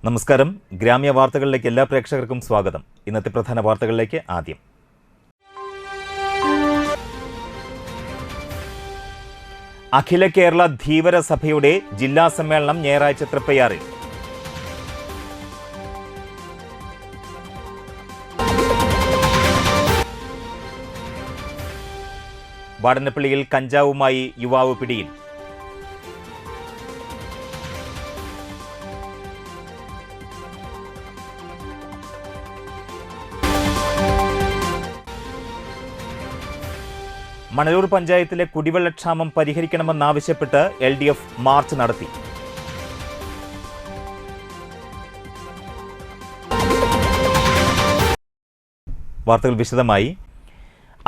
നമസ്കാരം. ഗ്രാമ്യ വാർത്തകളിലേക്ക് എല്ലാ പ്രേക്ഷകർക്കും സ്വാഗതം. ഇന്നത്തെ പ്രധാന വാർത്തകളിലേക്ക് ആദ്യം. അഖില കേരള ധീവര സഭയുടെ ജില്ലാ സമ്മേളനം ഞായറാഴ്ച തൃപ്പയാറിൽ. വാടനപ്പള്ളിയിൽ കഞ്ചാവുമായി യുവാവ് പിടിയിൽ. മണലൂർ പഞ്ചായത്തിലെ കുടിവെള്ളക്ഷാമം പരിഹരിക്കണമെന്നാവശ്യപ്പെട്ട് LDF മാർച്ച് നടത്തി. വാർത്തകൾ വിശദമായി.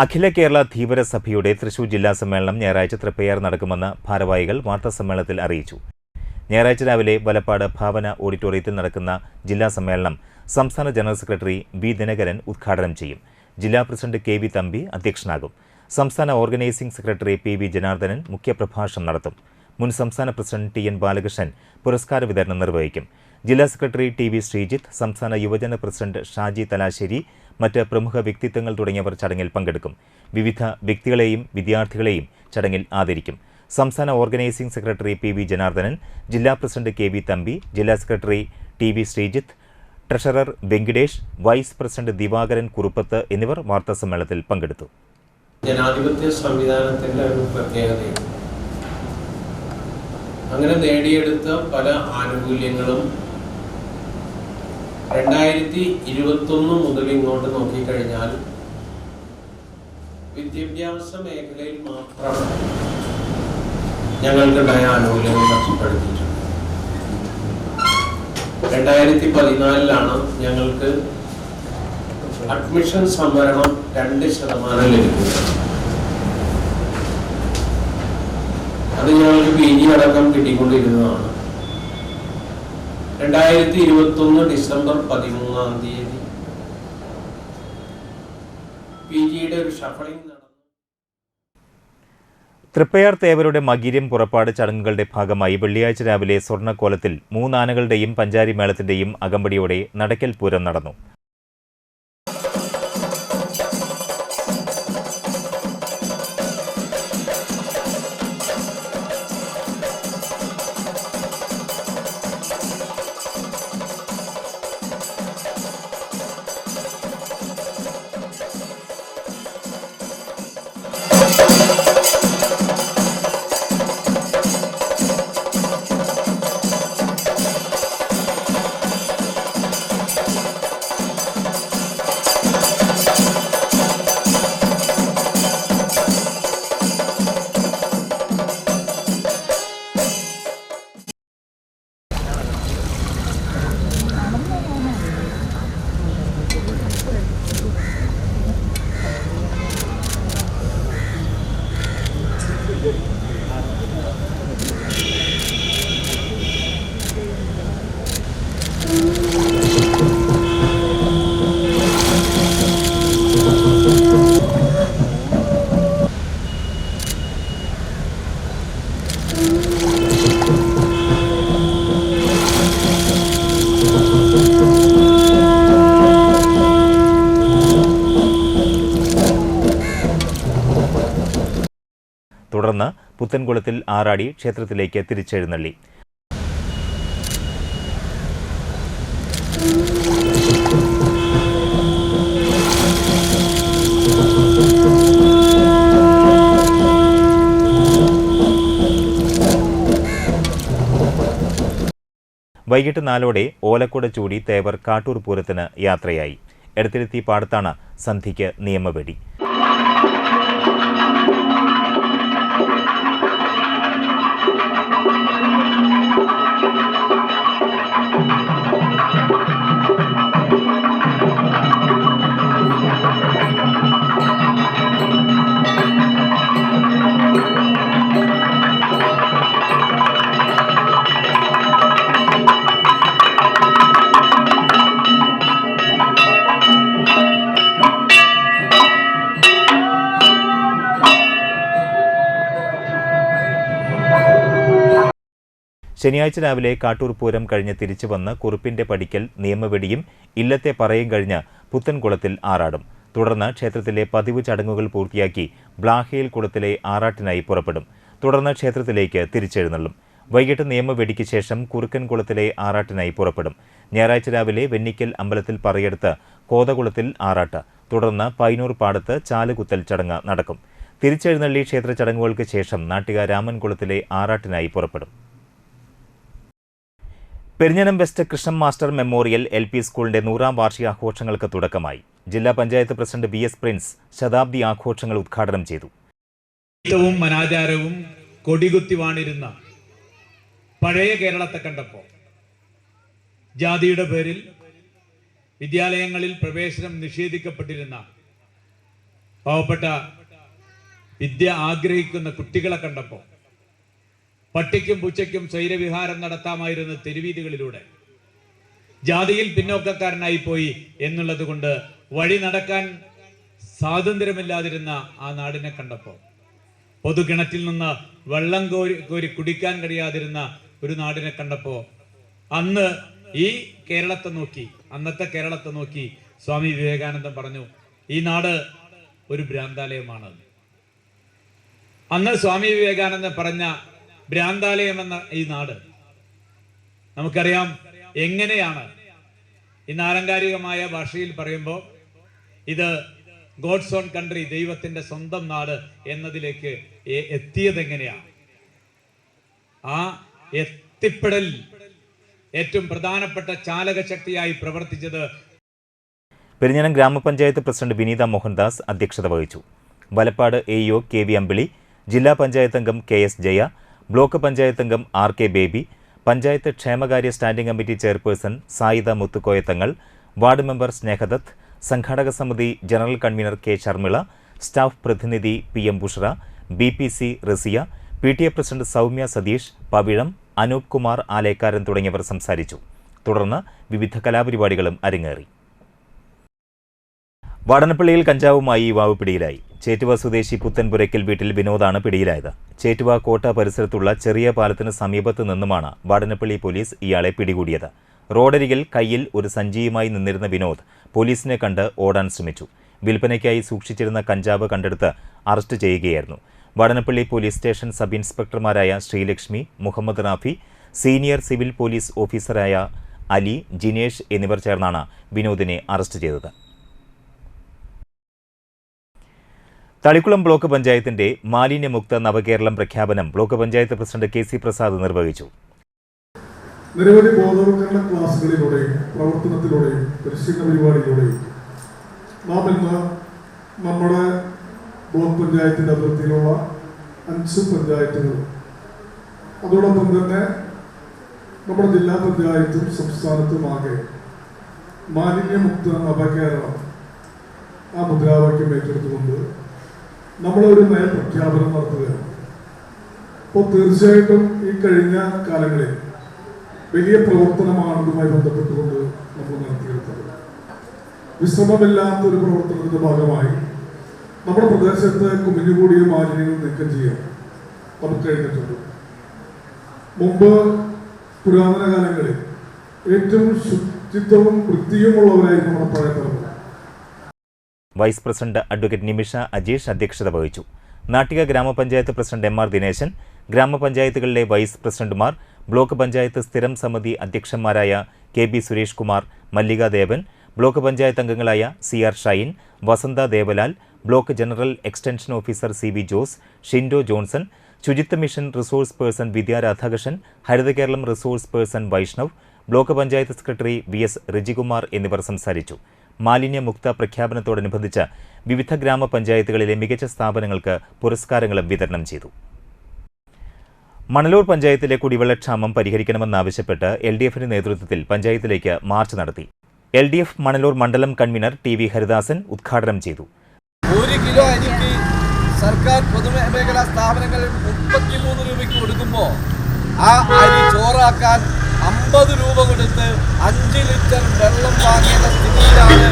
അഖില കേരള ധീവര സഭയുടെ തൃശൂർ ജില്ലാ സമ്മേളനം ഞായറാഴ്ച തൃപ്പയാർ നടക്കുമെന്ന് ഭാരവാഹികൾ വാർത്താസമ്മേളനത്തിൽ അറിയിച്ചു. ഞായറാഴ്ച രാവിലെ വലപ്പാട് ഭാവന ഓഡിറ്റോറിയത്തിൽ നടക്കുന്ന ജില്ലാ സമ്മേളനം സംസ്ഥാന ജനറൽ സെക്രട്ടറി B. ദിനകരൻ ഉദ്ഘാടനം ചെയ്യും. ജില്ലാ പ്രസിഡന്റ് KV തമ്പി അധ്യക്ഷനാകും. സംസ്ഥാന ഓർഗനൈസിംഗ് സെക്രട്ടറി PV ജനാർദ്ദനൻ മുഖ്യപ്രഭാഷണം നടത്തും. മുൻ സംസ്ഥാന പ്രസിഡന്റ് TN ബാലകൃഷ്ണൻ പുരസ്കാര വിതരണം നിർവഹിക്കും. ജില്ലാ സെക്രട്ടറി TV ശ്രീജിത്ത്, സംസ്ഥാന യുവജന പ്രസിഡന്റ് ഷാജി തലാശ്ശേരി, മറ്റ് പ്രമുഖ വ്യക്തിത്വങ്ങൾ തുടങ്ങിയവർ ചടങ്ങിൽ പങ്കെടുക്കും. വിവിധ വ്യക്തികളെയും വിദ്യാർത്ഥികളെയും ചടങ്ങിൽ ആദരിക്കും. സംസ്ഥാന ഓർഗനൈസിംഗ് സെക്രട്ടറി PV ജനാർദ്ദനൻ, ജില്ലാ പ്രസിഡന്റ് KV തമ്പി, ജില്ലാ secretary TV Sreejith, treasurer Venkitesh, vice president Divakaran Kuruppath എന്നിവർ വാർത്താസമ്മേളനത്തിൽ പങ്കെടുത്തു. ജനാധിപത്യ സംവിധാനത്തിൻ്റെ ഒരു പ്രത്യേകതയാണ് അങ്ങനെ നേടിയെടുത്ത പല ആനുകൂല്യങ്ങളും 2021 മുതൽ ഇങ്ങോട്ട് നോക്കിക്കഴിഞ്ഞാൽ വിദ്യാഭ്യാസ മേഖലയിൽ മാത്രം ഞങ്ങൾക്കുണ്ടായ ആനുകൂല്യങ്ങൾ നഷ്ടപ്പെടുത്തിയിട്ടുണ്ട്. 2014 ഞങ്ങൾക്ക് അഡ്മിഷൻ സംവരണം 2% ലഭിക്കുന്നത്. അത് ഞങ്ങൾക്ക് PG അടക്കം കിട്ടിക്കൊണ്ടിരുന്നതാണ്. 2021 ഡിസംബർ 13 PGയുടെ ഒരു ഷഫളിംഗ് നടന്നു. തൃപ്പയാർ തേവരുടെ മകീര്യം പുറപ്പാട് ചടങ്ങുകളുടെ ഭാഗമായി വെള്ളിയാഴ്ച രാവിലെ സ്വർണ്ണക്കോലത്തിൽ 3 ആനകളുടെയും പഞ്ചാരി മേളത്തിന്റെയും അകമ്പടിയോടെ നടക്കൽ പൂരം നടന്നു. തുടർന്ന് പുത്തൻകുളത്തിൽ ആറാടി ക്ഷേത്രത്തിലേക്ക് തിരിച്ചെഴുന്നള്ളി. വൈകിട്ട് 4 ഓലക്കുട ചൂടി തേവർ കാട്ടൂർ പൂരത്തിന് യാത്രയായി. എടത്തിലെത്തി പാടത്താണ് സന്ധ്യയ്ക്ക് നിയമവെടി. ശനിയാഴ്ച രാവിലെ കാട്ടൂർ പൂരം കഴിഞ്ഞ് തിരിച്ചു വന്ന് കുറുപ്പിന്റെ പടിക്കൽ നിയമവെടിയും ഇല്ലത്തെ പറയും കഴിഞ്ഞ് പുത്തൻകുളത്തിൽ ആറാടും. തുടർന്ന് ക്ഷേത്രത്തിലെ പതിവ് ചടങ്ങുകൾ പൂർത്തിയാക്കി ബ്ലാഹയിൽ കുളത്തിലെ ആറാട്ടിനായി പുറപ്പെടും. തുടർന്ന് ക്ഷേത്രത്തിലേക്ക് തിരിച്ചെഴുന്നള്ളും. വൈകിട്ട് നിയമവെടിക്ക് ശേഷം കുറുക്കൻകുളത്തിലെ ആറാട്ടിനായി പുറപ്പെടും. ഞായറാഴ്ച രാവിലെ വെന്നിക്കൽ അമ്പലത്തിൽ പറയെടുത്ത് കോതകുളത്തിൽ ആറാട്ട്. തുടർന്ന് പൈനൂർ പാടത്ത് ചാലുകുത്തൽ ചടങ്ങ് നടക്കും. തിരിച്ചെഴുന്നള്ളി ക്ഷേത്ര ചടങ്ങുകൾക്ക് ശേഷം നാട്ടിക രാമൻകുളത്തിലെ ആറാട്ടിനായി പുറപ്പെടും. Perinjanam west Krishnan master memorial LP സ്കൂളിന്റെ 100ാം വാർഷികാഘോഷങ്ങൾക്ക് തുടക്കമായി. ജില്ലാ പഞ്ചായത്ത് പ്രസിഡന്റ് BS പ്രിൻസ് ശതാബ്ദി ആഘോഷങ്ങൾ ഉദ്ഘാടനം ചെയ്തു. വും അനാചാരവും കൊടികുത്തി വാണിരുന്ന പഴയ കേരളത്തെ കണ്ടപ്പോൾ ജാതിയുടെ പേരിൽ വിദ്യാലയങ്ങളിൽ പ്രവേശനം നിഷേധിക്കപ്പെട്ടിരുന്ന പാവപ്പെട്ട വിദ്യ ആഗ്രഹിക്കുന്ന കുട്ടികളെ കണ്ടപ്പോൾ പട്ടിക്കും പൂച്ചയ്ക്കും സ്വൈരവിഹാരം നടത്താമായിരുന്ന തെരുവീതികളിലൂടെ ജാതിയിൽ പിന്നോക്കക്കാരനായി പോയി എന്നുള്ളത് കൊണ്ട് വഴി നടക്കാൻ സ്വാതന്ത്ര്യമില്ലാതിരുന്ന ആ നാടിനെ കണ്ടപ്പോൾ, പൊതുകിണറ്റിൽ നിന്ന് വെള്ളം കോരി കുടിക്കാൻ കഴിയാതിരുന്ന ഒരു നാടിനെ കണ്ടപ്പോൾ അന്ന് ഈ കേരളത്തെ നോക്കി, അന്നത്തെ കേരളത്തെ നോക്കി സ്വാമി വിവേകാനന്ദൻ പറഞ്ഞു, ഈ നാട് ഒരു ഭ്രാന്താലയമാണ്. അന്ന് സ്വാമി വിവേകാനന്ദൻ പറഞ്ഞ ഭ്രാന്താലയം എന്ന ഈ നാട് നമുക്കറിയാം എങ്ങനെയാണ് ഇന്ന് ആലങ്കാരികമായ ഭാഷയിൽ പറയുമ്പോൾ ഇത് ഗോഡ്സ് ഓൺ കൺട്രി, ദൈവത്തിന്റെ സ്വന്തം നാട് എന്നതിലേക്ക് എത്തിയതെങ്ങനെയാണ്. ആ എത്തിപ്പെടൽ ഏറ്റവും പ്രധാനപ്പെട്ട ചാലകശക്തിയായി പ്രവർത്തിച്ചത്. പെരിഞ്ഞനം ഗ്രാമപഞ്ചായത്ത് പ്രസിഡന്റ് വിനീത മോഹൻദാസ് അധ്യക്ഷത വഹിച്ചു. വലപ്പാട് AEO KV അമ്പിളി, ജില്ലാ പഞ്ചായത്ത് അംഗം KS ജയ, ബ്ലോക്ക് പഞ്ചായത്ത് അംഗം RK ബേബി, പഞ്ചായത്ത് ക്ഷേമകാര്യ standing committee chairperson Sayida Muthukoyathangal, ward member Snehadath, സംഘാടക സമിതി general convener K Sharmila, staff പ്രതിനിധി PM Bushra, BPC Rasiya, PTA president Soumya Satheesh, Pavizham, Anoop Kumar Alekkaran തുടങ്ങിയവർ സംസാരിച്ചു. തുടർന്ന് വിവിധ കലാപരിപാടികളും അരങ്ങേറി. വാടനപ്പള്ളിയിൽ കഞ്ചാവുമായി യുവാവ് പിടിയിലായി. ചേറ്റുവ സ്വദേശി പുത്തൻപുരയ്ക്കൽ വീട്ടിൽ വിനോദാണ് പിടിയിലായത്. ചേറ്റുവ കോട്ട പരിസരത്തുള്ള ചെറിയ പാലത്തിന് സമീപത്ത് നിന്നുമാണ് വാടനപ്പള്ളി പോലീസ് ഇയാളെ പിടികൂടിയത്. റോഡരികിൽ കയ്യിൽ ഒരു സഞ്ചിയുമായി നിന്നിരുന്ന വിനോദ് പോലീസിനെ കണ്ട് ഓടാൻ ശ്രമിച്ചു. വിൽപ്പനയ്ക്കായി സൂക്ഷിച്ചിരുന്ന കഞ്ചാവ് കണ്ടെടുത്ത് അറസ്റ്റ് ചെയ്യുകയായിരുന്നു. വാടനപ്പള്ളി പോലീസ് സ്റ്റേഷൻ സബ് ഇൻസ്പെക്ടർമാരായ Sreelakshmi, Muhammad Rafi, senior civil police ഓഫീസറായ അലി, ജിനേഷ് എന്നിവർ ചേർന്നാണ് വിനോദിനെ അറസ്റ്റ് ചെയ്തത്. തളിക്കുളം ബ്ലോക്ക് പഞ്ചായത്തിന്റെ മാലിന്യമുക്ത നവകേരളം പ്രഖ്യാപനം block panchayat president KC Prasad നിർവഹിച്ചു. നിരവധി ബോധവൽക്കരണ ക്ലാസുകളിലൂടെയും പ്രവർത്തനത്തിലൂടെയും പരിശീലന പരിപാടിയിലൂടെയും നാം ഇന്ന് നമ്മുടെ ബ്ലോക്ക് പഞ്ചായത്തിന്റെ അതിർത്തിയിലുള്ള 5 പഞ്ചായത്തുകൾ, അതോടൊപ്പം തന്നെ നമ്മുടെ ജില്ലാ പഞ്ചായത്തും സംസ്ഥാനത്തുമാകെ മാലിന്യമുക്ത നവകേരളം ആ മുദ്രാവാക്യം ഏറ്റെടുത്തുകൊണ്ട് നമ്മളൊരു നയ പ്രഖ്യാപനം നടത്തുകയാണ്. അപ്പോൾ തീർച്ചയായിട്ടും ഈ കഴിഞ്ഞ കാലങ്ങളിൽ വലിയ പ്രവർത്തനമാണ് ഇതുമായി ബന്ധപ്പെട്ടുകൊണ്ട് നമ്മൾ നടത്തിയെടുത്തത്. വിശ്രമമില്ലാത്തൊരു പ്രവർത്തനത്തിന്റെ ഭാഗമായി നമ്മുടെ പ്രദേശത്ത് കുമിഞ്ഞുകൂടിയ മാലിന്യങ്ങൾ നീക്കം ചെയ്യാൻ നമുക്ക് കഴിഞ്ഞിട്ടുണ്ട്. മുമ്പ് പുരാതന കാലങ്ങളിൽ ഏറ്റവും ശുചിത്വവും വൃത്തിയുമുള്ളവരായിരുന്നു നമ്മുടെ പഴയ തലമുറ. Vice president advocate Nimisha Ajeesh അധ്യക്ഷത വഹിച്ചു. നാട്ടിക ഗ്രാമപഞ്ചായത്ത് പ്രസിഡന്റ് MR ദിനേശൻ, ഗ്രാമപഞ്ചായത്തുകളിലെ വൈസ് പ്രസിഡന്റുമാർ, ബ്ലോക്ക് പഞ്ചായത്ത് സ്ഥിരം സമിതി അധ്യക്ഷന്മാരായ KB സുരേഷ് കുമാർ, മല്ലിക ദേവൻ, ബ്ലോക്ക് പഞ്ചായത്ത് അംഗങ്ങളായ CR Shine, Vasantha Devalal, block general extension officer CB Jose, Shindo Johnson, ശുചിത്വ mission resource person Vidya Radhakrishnan, Haritha Keralam resource person Vaishnav, block panchayat secretary VS Rijikumar എന്നിവർ സംസാരിച്ചു. മാലിന്യമുക്ത പ്രഖ്യാപനത്തോടനുബന്ധിച്ച് വിവിധ ഗ്രാമപഞ്ചായത്തുകളിലെ മികച്ച സ്ഥാപനങ്ങൾക്ക് പുരസ്കാരങ്ങളും വിതരണം ചെയ്തു. മണലൂർ പഞ്ചായത്തിലെ കുടിവെള്ളക്ഷാമം പരിഹരിക്കണമെന്നാവശ്യപ്പെട്ട് LDFന്റെ നേതൃത്വത്തിൽ പഞ്ചായത്തിലേക്ക് മാർച്ച് നടത്തി. LDF മണലൂർ മണ്ഡലം കൺവീനർ TV ഹരിദാസൻ ഉദ്ഘാടനം ചെയ്തു. 1 കിലോ അരിക്ക് സർക്കാർ പൊതുമേഖലാ സ്ഥാപനങ്ങളിൽ 33 രൂപയ്ക്ക് കൊടുക്കുമ്പോൾ ആ അരി ചോറാക്കാൻ 50 രൂപ കൊടുത്ത് 5 ലിറ്റർ വെള്ളം വാങ്ങിയ സ്ഥിതിയിലാണ്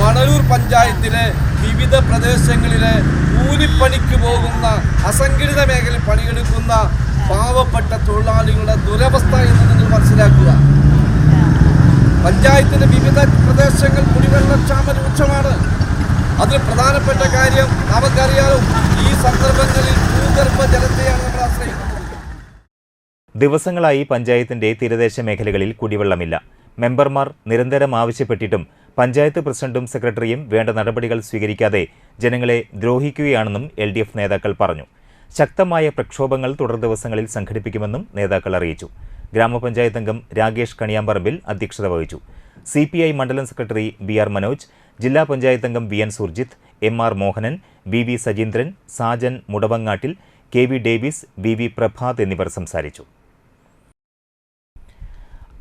മണലൂർ പഞ്ചായത്തിലെ വിവിധ പ്രദേശങ്ങളിലെ കൂലിപ്പണിക്ക് പോകുന്ന, അസംഘടിത മേഖലയിൽ പണിയെടുക്കുന്ന പാവപ്പെട്ട തൊഴിലാളികളുടെ ദുരവസ്ഥ എന്ന് നിങ്ങൾ മനസ്സിലാക്കുക. പഞ്ചായത്തിന്റെ വിവിധ പ്രദേശങ്ങൾ കുടിവെള്ളക്ഷാമ രൂക്ഷമാണ്. അതിൽ പ്രധാനപ്പെട്ട കാര്യം നമുക്കറിയാം, ഈ സന്ദർഭങ്ങളിൽ ഭൂഗർഭ ജലത്തെയാണ് നമ്മൾ ആശ്രയിക്കുന്നത്. ദിവസങ്ങളായി പഞ്ചായത്തിന്റെ തീരദേശ മേഖലകളിൽ കുടിവെള്ളമില്ല. മെമ്പർമാർ നിരന്തരം ആവശ്യപ്പെട്ടിട്ടും പഞ്ചായത്ത് പ്രസിഡന്റും സെക്രട്ടറിയും വേണ്ട നടപടികൾ സ്വീകരിക്കാതെ ജനങ്ങളെ ദ്രോഹിക്കുകയാണെന്നും LDF നേതാക്കൾ പറഞ്ഞു. ശക്തമായ പ്രക്ഷോഭങ്ങൾ തുടർ ദിവസങ്ങളിൽ സംഘടിപ്പിക്കുമെന്നും നേതാക്കൾ അറിയിച്ചു. ഗ്രാമപഞ്ചായത്ത് അംഗം രാകേഷ് കണിയാമ്പറമ്പിൽ അധ്യക്ഷത വഹിച്ചു. CPI മണ്ഡലം സെക്രട്ടറി BR മനോജ്, ജില്ലാ പഞ്ചായത്ത് അംഗം VN Surjith, MR Mohanan, BV Sajeendran, Sajan Mudavangattil, KV Davis, BV Prabhath എന്നിവർ സംസാരിച്ചു.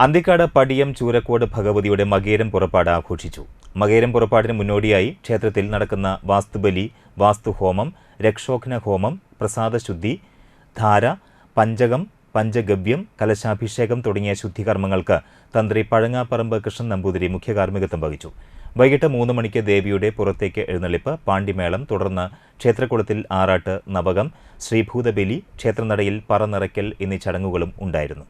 അന്തിക്കാട് പടിയം ചൂരക്കോട് ഭഗവതിയുടെ മകേരം പുറപ്പാട് ആഘോഷിച്ചു. മകേരം പുറപ്പാടിന് മുന്നോടിയായി ക്ഷേത്രത്തിൽ നടക്കുന്ന വാസ്തുബലി, വാസ്തുഹോമം, രക്ഷോഘ്ന ഹോമം, പ്രസാദശുദ്ധി, ധാര, പഞ്ചകം, പഞ്ചഗവ്യം, കലശാഭിഷേകം തുടങ്ങിയ ശുദ്ധികർമ്മങ്ങൾക്ക് തന്ത്രി പഴങ്ങാപ്പറമ്പ് കൃഷ്ണൻ നമ്പൂതിരി മുഖ്യ കാർമ്മികത്വം വഹിച്ചു. വൈകിട്ട് 3 മണിക്ക് ദേവിയുടെ പുറത്തേക്ക് എഴുന്നള്ളിപ്പ്, പാണ്ടിമേളം, തുടർന്ന് ക്ഷേത്രക്കുളത്തിൽ ആറാട്ട്, നവകം, ശ്രീഭൂതബലി, ക്ഷേത്രനടയിൽ പറ നിറയ്ക്കൽ എന്നീ ചടങ്ങുകളും ഉണ്ടായിരുന്നു.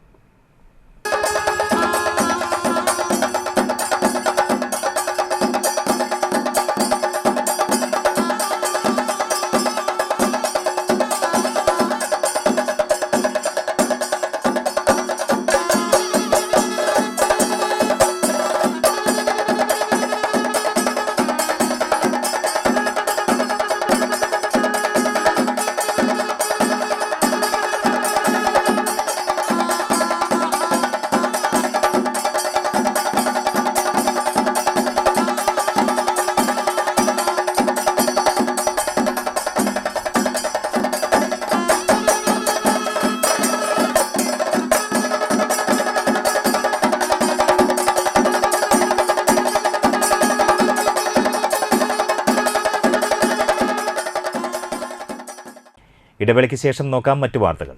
ഇടവേളയ്ക്ക് ശേഷം നോക്കാം മറ്റു വാർത്തകൾ.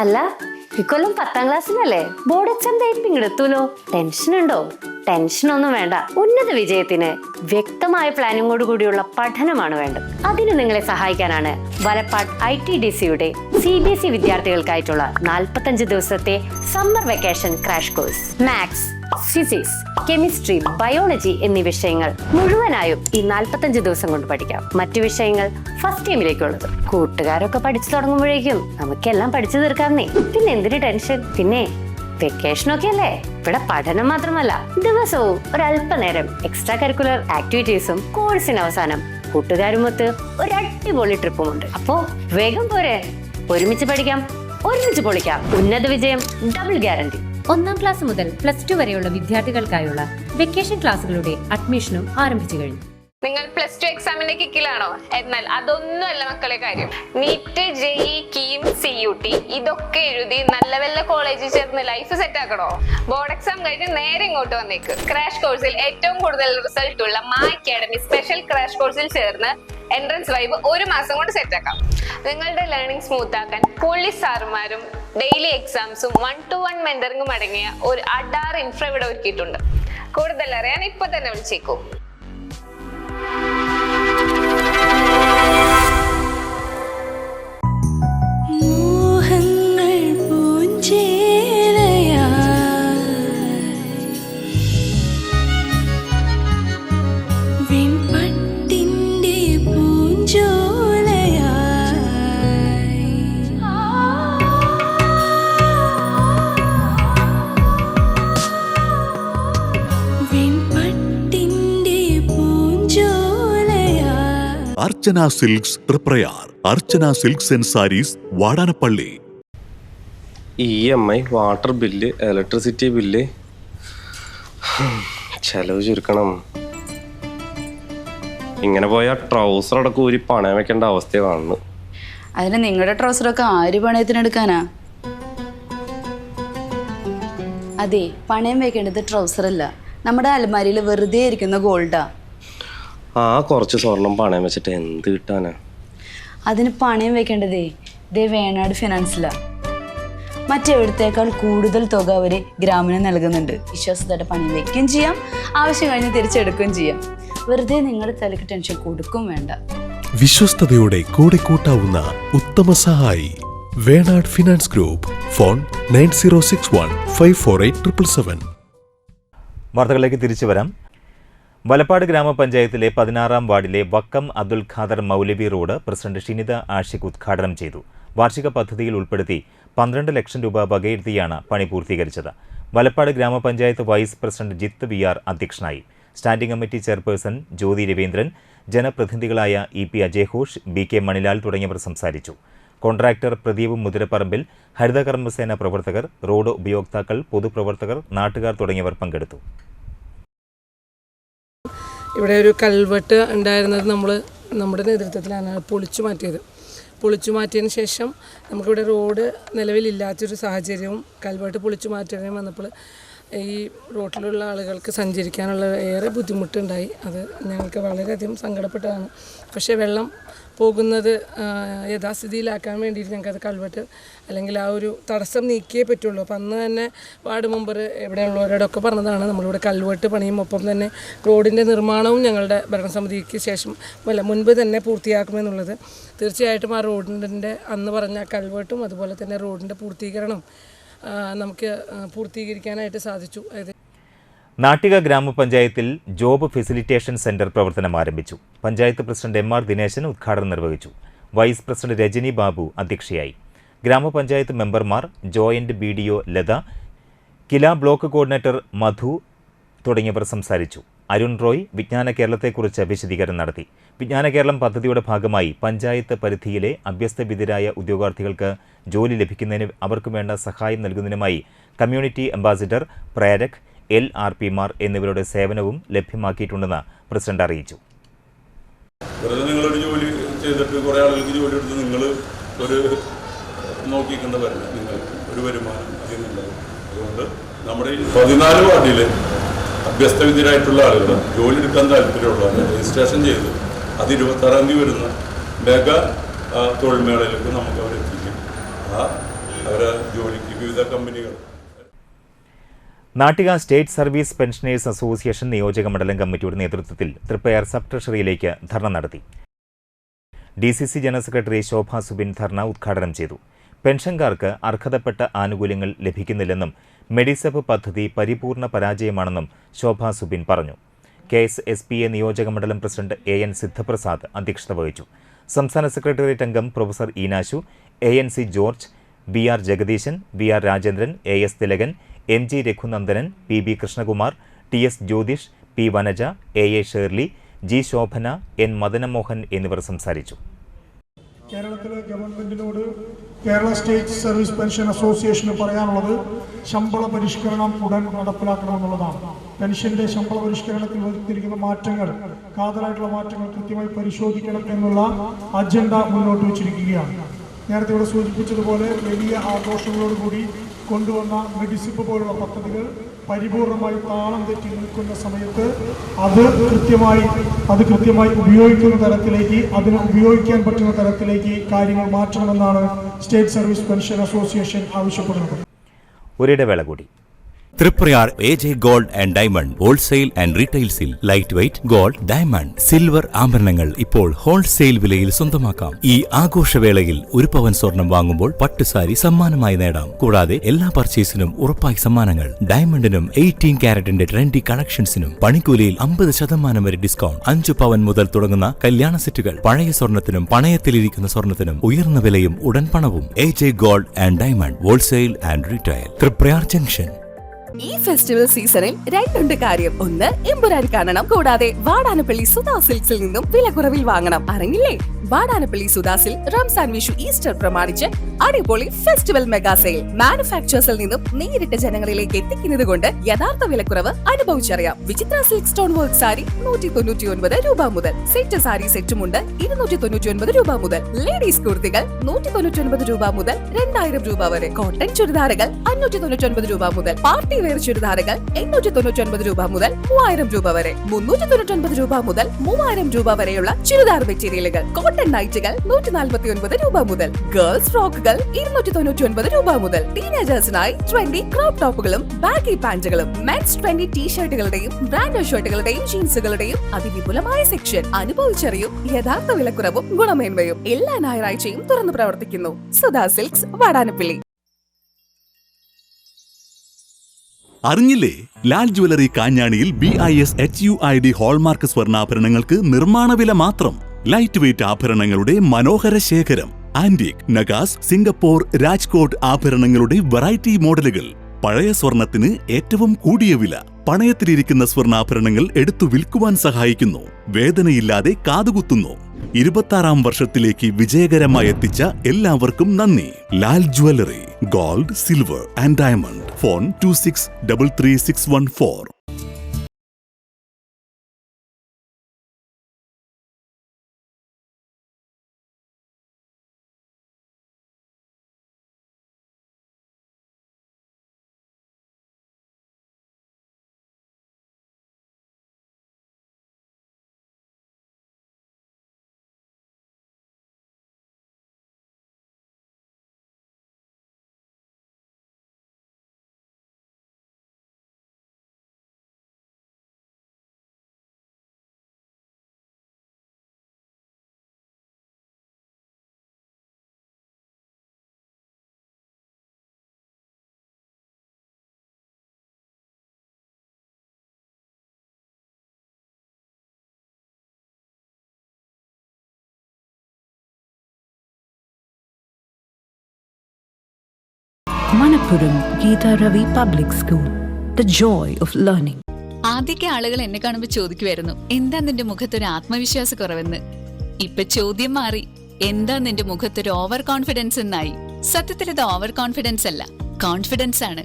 അല്ല, ഇക്കൊല്ലം 10ാം ക്ലാസ്സിലല്ലേ? ബോർഡ് എക്സാം ഇങ്ങെടുത്തൂലോ. ടെൻഷൻ ഉണ്ടോ? ടെൻഷനൊന്നും വേണ്ട. ഉന്നത വിജയത്തിന് വ്യക്തമായ പ്ലാനിങ്ങോട് കൂടിയുള്ള പഠനമാണ് വേണ്ടത്. അതിന് നിങ്ങളെ സഹായിക്കാനാണ് വലപ്പാട് ITDCയുടെ CBSE വിദ്യാർത്ഥികൾക്കായിട്ടുള്ള 45 ദിവസത്തെ summer vacation crash course. Maths, physics, chemistry, biology എന്നീ വിഷയങ്ങൾ മുഴുവനായും ഈ 45 ദിവസം കൊണ്ട് പഠിക്കാം. മറ്റു വിഷയങ്ങൾ ഫസ്റ്റ് ടൈമിലേക്കുള്ളത്. കൂട്ടുകാരൊക്കെ പഠിച്ചു തുടങ്ങുമ്പോഴേക്കും നമുക്കെല്ലാം പഠിച്ചു തീർക്കാമെന്നേ. പിന്നെ എന്തിന് ടെൻഷൻ? പിന്നെ വെക്കേഷനൊക്കെ അല്ലേ? ഇവിടെ പഠനം മാത്രമല്ല, ദിവസവും ഒരല്പനേരം എക്സ്ട്രാ കരിക്കുലർ ആക്ടിവിറ്റീസും, കോഴ്സിന് അവസാനം കൂട്ടുകാരുമൊത്ത് ഒരു അടിപൊളി ട്രിപ്പുമുണ്ട്. അപ്പോ വേഗം പോരെ, ഒരുമിച്ച് പഠിക്കാം, ഒരുമിച്ച് പൊളിക്കാം. ഉന്നത വിജയം ഡബിൾ ഗ്യാരണ്ടി. 1ാം ക്ലാസ് മുതൽ +2 വരെയുള്ള വിദ്യാർത്ഥികൾക്കായുള്ള വെക്കേഷൻ ക്ലാസുകളുടെ അഡ്മിഷനും ആരംഭിച്ചു കഴിഞ്ഞു. നിങ്ങൾ +2 എക്സാമിന്റെ കിക്കിലാണോ? എന്നാൽ അതൊന്നുമല്ല മക്കളെ കാര്യം. നീറ്റ്, JEE, കീം, CUT ഇതൊക്കെ എഴുതി നല്ല വല്ല കോളേജിൽ ചേർന്ന് ലൈഫ് സെറ്റ് ആക്കണോ? ബോർഡ് എക്സാം കഴിഞ്ഞ് നേരെ ഇങ്ങോട്ട് വന്നേക്ക്. ക്രാഷ് കോഴ്സിൽ ഏറ്റവും കൂടുതൽ റിസൾട്ട് ഉള്ള അക്കാഡമി സ്പെഷ്യൽ ക്രാഷ് കോഴ്സിൽ ചേർന്ന് എൻട്രൻസ് വൈബ് 1 മാസം കൊണ്ട് സെറ്റ് ആക്കാം. നിങ്ങളുടെ ലേണിംഗ് സ്മൂത്ത് ആക്കാൻ പുള്ളി സാറുമാരും ഡെയിലി എക്സാംസും 1-to-1 മെന്ററിംഗും അടങ്ങിയ ഒരു അഡാർ ഇൻഫ്ര ഇവിടെ ഒരുക്കിയിട്ടുണ്ട്. കൂടുതൽ അറിയാൻ ഇപ്പൊ തന്നെ വിളിച്ചേക്കൂ. Archana silks Triprayar. Archana silks and sarees, Vadanappally. EMI, water bill, electricity bill, ചെലവ് ചുരുക്കണം. ഇങ്ങനെ പോയാൽ ട്രൗസർ അടക്കം ഊരി പണയം വെക്കേണ്ട അവസ്ഥ കാണുന്നു. അതിന് നിങ്ങളുടെ ട്രൗസറൊക്കെ ആര് പണയത്തിനെടുക്കാനാ? അതെ, പണയം വെക്കേണ്ടത് ട്രൗസർ അല്ല, നമ്മുടെ അലമാരിയിൽ വെറുതെ ഇരിക്കുന്ന ഗോൾഡാ. ആ കുറച്ച് സ്വർണം പണയം വെച്ചിട്ട് എന്ത് കിട്ടാനാ? അതിന് പണയം വെക്കേണ്ടതേ വേണാട് ഫിനാൻസിലാ. മറ്റെവിടത്തേക്കാൾ കൂടുതൽ തുക അവര് ഗ്രാമിന് നൽകുന്നുണ്ട്. വിശ്വാസത്തോടെ പണയം വെക്കുകയും ചെയ്യാം, ആവശ്യം കഴിഞ്ഞ് തിരിച്ചെടുക്കുകയും ചെയ്യാം. വെറുതെ നിങ്ങളുടെ തലക്ക് ടെൻഷൻ കൊടുക്കും വേണ്ട. വിശ്വസ്തയോടെ കൂടെ കൂട്ടാവുന്ന ഉത്തമ സഹായി വേണാട് ഫിനാൻസ് ഗ്രൂപ്പ്. ഫോൺ 9061548777. വാർത്തകളിലേക്ക് തിരിച്ചു വരാം. വലപ്പാട് ഗ്രാമപഞ്ചായത്തിലെ 16-ാം വാർഡിലെ വക്കം അബ്ദുൽ ഖാദർ മൗലവി റോഡ് പ്രസിഡന്റ് ഷിനിത ആഷിഖ് ഉദ്ഘാടനം ചെയ്തു. വാർഷിക പദ്ധതിയിൽ ഉൾപ്പെടുത്തി 12 ലക്ഷം രൂപ വകയിരുത്തിയാണ് പണി പൂർത്തീകരിച്ചത്. വലപ്പാട് ഗ്രാമപഞ്ചായത്ത് വൈസ് പ്രസിഡന്റ് ജിത്ത് VR അധ്യക്ഷനായി. Standing committee chairperson Jyothi Raveendran, ജനപ്രതിനിധികളായ EP അജയ്ഘോഷ്, BK മണിലാൽ തുടങ്ങിയവർ സംസാരിച്ചു. കോൺട്രാക്ടർ പ്രദീപ് മുതിരപ്പറമ്പിൽ, ഹരിതകർമ്മസേന പ്രവർത്തകർ, റോഡ് ഉപയോക്താക്കൾ, പൊതുപ്രവർത്തകർ, നാട്ടുകാർ തുടങ്ങിയവർ പങ്കെടുത്തു. ഇവിടെ ഒരു കൽവെട്ട് ഉണ്ടായിരുന്നത് നമ്മുടെ നേതൃത്വത്തിലാണ് പൊളിച്ചു മാറ്റിയത്. പൊളിച്ചു മാറ്റിയതിന് ശേഷം നമുക്കിവിടെ റോഡ് നിലവിലില്ലാത്തൊരു സാഹചര്യവും കൽവെട്ട് പൊളിച്ചു മാറ്റുകയും വന്നപ്പോൾ ഈ റോഡിലുള്ള ആളുകൾക്ക് സഞ്ചരിക്കാനുള്ള ഏറെ ബുദ്ധിമുട്ടുണ്ടായി. അത് ഞങ്ങൾക്ക് വളരെയധികം സങ്കടപ്പെട്ടതാണ്. പക്ഷേ വെള്ളം പോകുന്നത് യഥാസ്ഥിതിയിലാക്കാൻ വേണ്ടിയിട്ട് ഞങ്ങൾക്കത് കൽവെട്ട് അല്ലെങ്കിൽ ആ ഒരു തടസ്സം നീക്കിയേ പറ്റുള്ളൂ. അപ്പം അന്ന് തന്നെ വാർഡ് മെമ്പർ ഇവിടെയുള്ളവരോടൊക്കെ പറഞ്ഞതാണ് നമ്മളിവിടെ കൽവെട്ട് പണിയും ഒപ്പം തന്നെ റോഡിൻ്റെ നിർമ്മാണവും ഞങ്ങളുടെ ഭരണസമിതിക്ക് ശേഷം മുൻപ് തന്നെ പൂർത്തിയാക്കുമെന്നുള്ളത്. തീർച്ചയായിട്ടും ആ റോഡിൻ്റെ അന്ന് പറഞ്ഞ കൽവെട്ടും അതുപോലെ തന്നെ റോഡിൻ്റെ പൂർത്തീകരണം നമുക്ക് പൂർത്തീകരിക്കാനായിട്ട് സാധിച്ചു. നാട്ടിക ഗ്രാമപഞ്ചായത്തിൽ ജോബ് ഫെസിലിറ്റേഷൻ സെന്റർ പ്രവർത്തനം ആരംഭിച്ചു. പഞ്ചായത്ത് പ്രസിഡന്റ് MR ദിനേശൻ ഉദ്ഘാടനം നിർവഹിച്ചു. വൈസ് പ്രസിഡന്റ് രജനി ബാബു അധ്യക്ഷയായി. ഗ്രാമപഞ്ചായത്ത് മെമ്പർമാർ, ജോയിന്റ് BDO ലത, കില ബ്ലോക്ക് കോർഡിനേറ്റർ മധു തുടങ്ങിയവർ സംസാരിച്ചു. അരുൺ റോയ് വിജ്ഞാന കേരളത്തെക്കുറിച്ച് വിശദീകരണം നടത്തി. വിജ്ഞാന കേരളം പദ്ധതിയുടെ ഭാഗമായി പഞ്ചായത്ത് പരിധിയിലെ അഭ്യസ്തവിദ്യരായ ഉദ്യോഗാർത്ഥികൾക്ക് ജോലി ലഭിക്കുന്നതിന് അവർക്ക് വേണ്ട സഹായം നൽകുന്നതിനുമായി കമ്മ്യൂണിറ്റി അംബാസിഡർ, പ്രേരക്, LRPമാർ എന്നിവരുടെ സേവനവും ലഭ്യമാക്കിയിട്ടുണ്ടെന്ന് പ്രസിഡന്റ് അറിയിച്ചു. നിങ്ങളൊരു ജോലി ചെയ്തിട്ട് കുറേ ആളുകൾക്ക് ജോലി എടുത്ത് നിങ്ങൾ ഒരു നോക്കിക്കേണ്ടതല്ല, നിങ്ങൾക്ക് ഒരു വരുമാനം അതിനുണ്ടാവും. അതുകൊണ്ട് നമ്മുടെ ഈ 14 വാർഡിലെ അഭ്യസ്തവിദ്യരായിട്ടുള്ള ആളുകൾ ജോലി എടുക്കാൻ താല്പര്യമുള്ളവർ രജിസ്ട്രേഷൻ ചെയ്ത് അത് 26-ാം തീയതി വരുന്ന മെഗാ തൊഴിൽമേളയിലേക്ക് നമുക്ക് അവരെത്തിക്കും. അവരെ ജോലിക്ക് വിവിധ കമ്പനികൾ. Nattika state service pensioners association നിയോജക മണ്ഡലം കമ്മിറ്റിയുടെ നേതൃത്വത്തിൽ തൃപ്പയാർ സബ് ട്രഷറിയിലേക്ക് ധർണ നടത്തി. DCC ജനറൽ സെക്രട്ടറി ശോഭ സുബിൻ ധർണ ഉദ്ഘാടനം ചെയ്തു. പെൻഷൻകാർക്ക് അർഹതപ്പെട്ട ആനുകൂല്യങ്ങൾ ലഭിക്കുന്നില്ലെന്നും മെഡിസെപ്പ് പദ്ധതി പരിപൂർണ പരാജയമാണെന്നും ശോഭ സുബിൻ പറഞ്ഞു. KSSPA നിയോജക മണ്ഡലം പ്രസിഡന്റ് AN സിദ്ധപ്രസാദ് അധ്യക്ഷത വഹിച്ചു. സംസ്ഥാന സെക്രട്ടേറിയറ്റ് അംഗം professor Inashu, ANC George, BR Jagadeeshan, VR Rajendran, AS Thilakan, MG Raghunandanan, PB Krishnakumar, TS Jyothish, P Vanaja, AA Shirley, G Shobhana, N Madanamohan എന്നിവർ സംസാരിച്ചു. കേരളത്തിലെ ഗവൺമെന്റിനോട് കേരള സ്റ്റേറ്റ് സർവീസ് പെൻഷൻ അസോസിയേഷന് പറയാനുള്ളത് ശമ്പള പരിഷ്കരണം ഉടൻ നടപ്പിലാക്കണമെന്നുള്ളതാണ്. പെൻഷന്റെ ശമ്പള പരിഷ്കരണത്തിൽ വരുത്തിയിരിക്കുന്ന മാറ്റങ്ങൾ, കാതലായിട്ടുള്ള മാറ്റങ്ങൾ കൃത്യമായി പരിശോധിക്കണം എന്നുള്ള അജണ്ട മുന്നോട്ട് വച്ചിരിക്കുകയാണ്. നേരത്തെ ഇവിടെ സൂചിപ്പിച്ചതുപോലെ വലിയ ആഘോഷങ്ങളോടുകൂടി കൊണ്ടുവന്ന മെഡിസിപ്പ് പോലുള്ള പദ്ധതികൾ പരിപൂർണമായി താളം തെറ്റി നിൽക്കുന്ന സമയത്ത് അത് കൃത്യമായി ഉപയോഗിക്കുന്ന തരത്തിലേക്ക്, അതിന് ഉപയോഗിക്കാൻ പറ്റുന്ന തരത്തിലേക്ക് കാര്യങ്ങൾ മാറ്റണമെന്നാണ് സ്റ്റേറ്റ് സർവീസ് പെൻഷൻ അസോസിയേഷൻ ആവശ്യപ്പെടുന്നത്. ഒരിടവേള കൂടി. Triprayar AJ gold and diamond wholesale and റീറ്റെയിൽസിൽ light weight gold, diamond, silver ആഭരണങ്ങൾ ഇപ്പോൾ ഹോൾസെയിൽ വിലയിൽ സ്വന്തമാക്കാം. ഈ ആഘോഷവേളയിൽ 1 പവൻ സ്വർണം വാങ്ങുമ്പോൾ പട്ടുസാരി സമ്മാനമായി നേടാം. കൂടാതെ എല്ലാ പർച്ചേസിനും ഉറപ്പായി സമ്മാനങ്ങൾ. ഡയമണ്ടിനും 18 കാരറ്റിന്റെ ട്രെൻഡി കളക്ഷൻസിനും പണിക്കൂലിയിൽ 50% വരെ ഡിസ്കൗണ്ട്. 5 പവൻ മുതൽ തുടങ്ങുന്ന കല്യാണ സെറ്റുകൾ. പഴയ സ്വർണത്തിനും പണയത്തിലിരിക്കുന്ന സ്വർണത്തിനും ഉയർന്ന വിലയും ഉടൻ പണവും. AJ gold and diamond wholesale and retail, Triprayar junction. ഈ ഫെസ്റ്റിവൽ സീസണിൽ 2 കാര്യം. ഒന്ന്, എമ്പുരാൻ കാണണം. കൂടാതെ വാടാനപ്പള്ളി സുധാ സിൽക്സിൽ നിന്നും വില കുറവിൽ വാങ്ങണം. അറിഞ്ഞില്ലേ? വാടാനപ്പള്ളി സുധാസിൽ റംസാൻ, വിഷു, ഈസ്റ്റർ പ്രമാണിച്ച് അടിപൊളി ഫെസ്റ്റിവൽ മെഗാ സെയിൽ. മാനുഫാക്ചേഴ്സിൽ നിന്നും നേരിട്ട് ജനങ്ങളിലേക്ക് എത്തിക്കുന്നത് കൊണ്ട് യഥാർത്ഥ വിലക്കുറവ് അനുഭവിച്ചറിയാം. വിചിത്ര സിൽക്ക് സ്റ്റോൺ വർക്ക് സാരി 199 രൂപ മുതൽ. സെറ്റ് സാരി സെറ്റുമുണ്ട് 299 രൂപ മുതൽ. ലേഡീസ് കുർത്തികൾ 199 രൂപ മുതൽ 2000 രൂപ വരെ. കോട്ടൺ ചുരിദാറുകൾ 599 രൂപ മുതൽ. പാർട്ടി വെയർ ചുരിദാറുകൾ 899 രൂപ മുതൽ 3000 രൂപ വരെ, 399 രൂപ മുതൽ 3000 രൂപ വരെയുള്ള ചുരിദാർ മെറ്റീരിയലുകൾ, കോട്ടൺ നൈറ്റുകൾ 149 രൂപ മുതൽ, ഗേൾസ് ഫ്രോക്കുകൾ 299 രൂപ മുതൽ, ടീനേജേഴ്സിനായി 20 ക്രോപ്പ് ടോപ്പുകളും ബാഗി പാന്റുകളും, മെൻസ് 20 ടീഷർട്ടുകളുടെയും ബ്രാൻഡഡ് ഷർട്ടുകളുടെയും ജീൻസുകളുടെയും അതിവിപുലമായ സെക്ഷൻ. അനുഭവിച്ചറിയും യഥാർത്ഥ വിലക്കുറവും ഗുണമേന്മയും. എല്ലാ ഞായറാഴ്ചയും തുറന്നു പ്രവർത്തിക്കുന്നു. സുധാ സിൽക്സ്, വാടാനപ്പള്ളി. അറിഞ്ഞില്ലേ? ലാൽ ജ്വല്ലറി കാഞ്ഞാണിയിൽ BIS HUID ഹോൾമാർക്ക് സ്വർണ്ണാഭരണങ്ങൾക്ക് നിർമ്മാണ വില മാത്രം. ലൈറ്റ് വെയ്റ്റ് ആഭരണങ്ങളുടെ മനോഹര ശേഖരം, ആന്റിക്, നഗാസ്, സിംഗപ്പൂർ, രാജ്കോട്ട് ആഭരണങ്ങളുടെ വെറൈറ്റി മോഡലുകൾ. പഴയ സ്വർണത്തിന് ഏറ്റവും കൂടിയ വില. പണയത്തിലിരിക്കുന്ന സ്വർണ്ണാഭരണങ്ങൾ എടുത്തു വിൽക്കുവാൻ സഹായിക്കുന്നു. വേദനയില്ലാതെ കാതുകുത്തുന്നു. 26ാം വർഷത്തിലേക്ക് വിജയകരമായി എത്തിച്ച എല്ലാവർക്കും നന്ദി. Lal jewellery, gold, silver and diamond. Phone 26333614. Manappuram Geeta Ravi Public School, the joy of learning. ആദ്യമൊക്കെ ആളുകൾ എന്നെ കാണുമ്പോൾ ചോദിക്കുമായിരുന്നു, എന്താ നിന്റെ മുഖത്തൊരു ആത്മവിശ്വാസ കുറവെന്ന്. ഇപ്പൊ ചോദ്യം മാറി, എന്താ നിന്റെ മുഖത്തൊരു ഓവർ കോൺഫിഡൻസ് എന്നായി. സത്യത്തിൽ ഇത് ഓവർ കോൺഫിഡൻസ് അല്ല, കോൺഫിഡൻസ് ആണ്.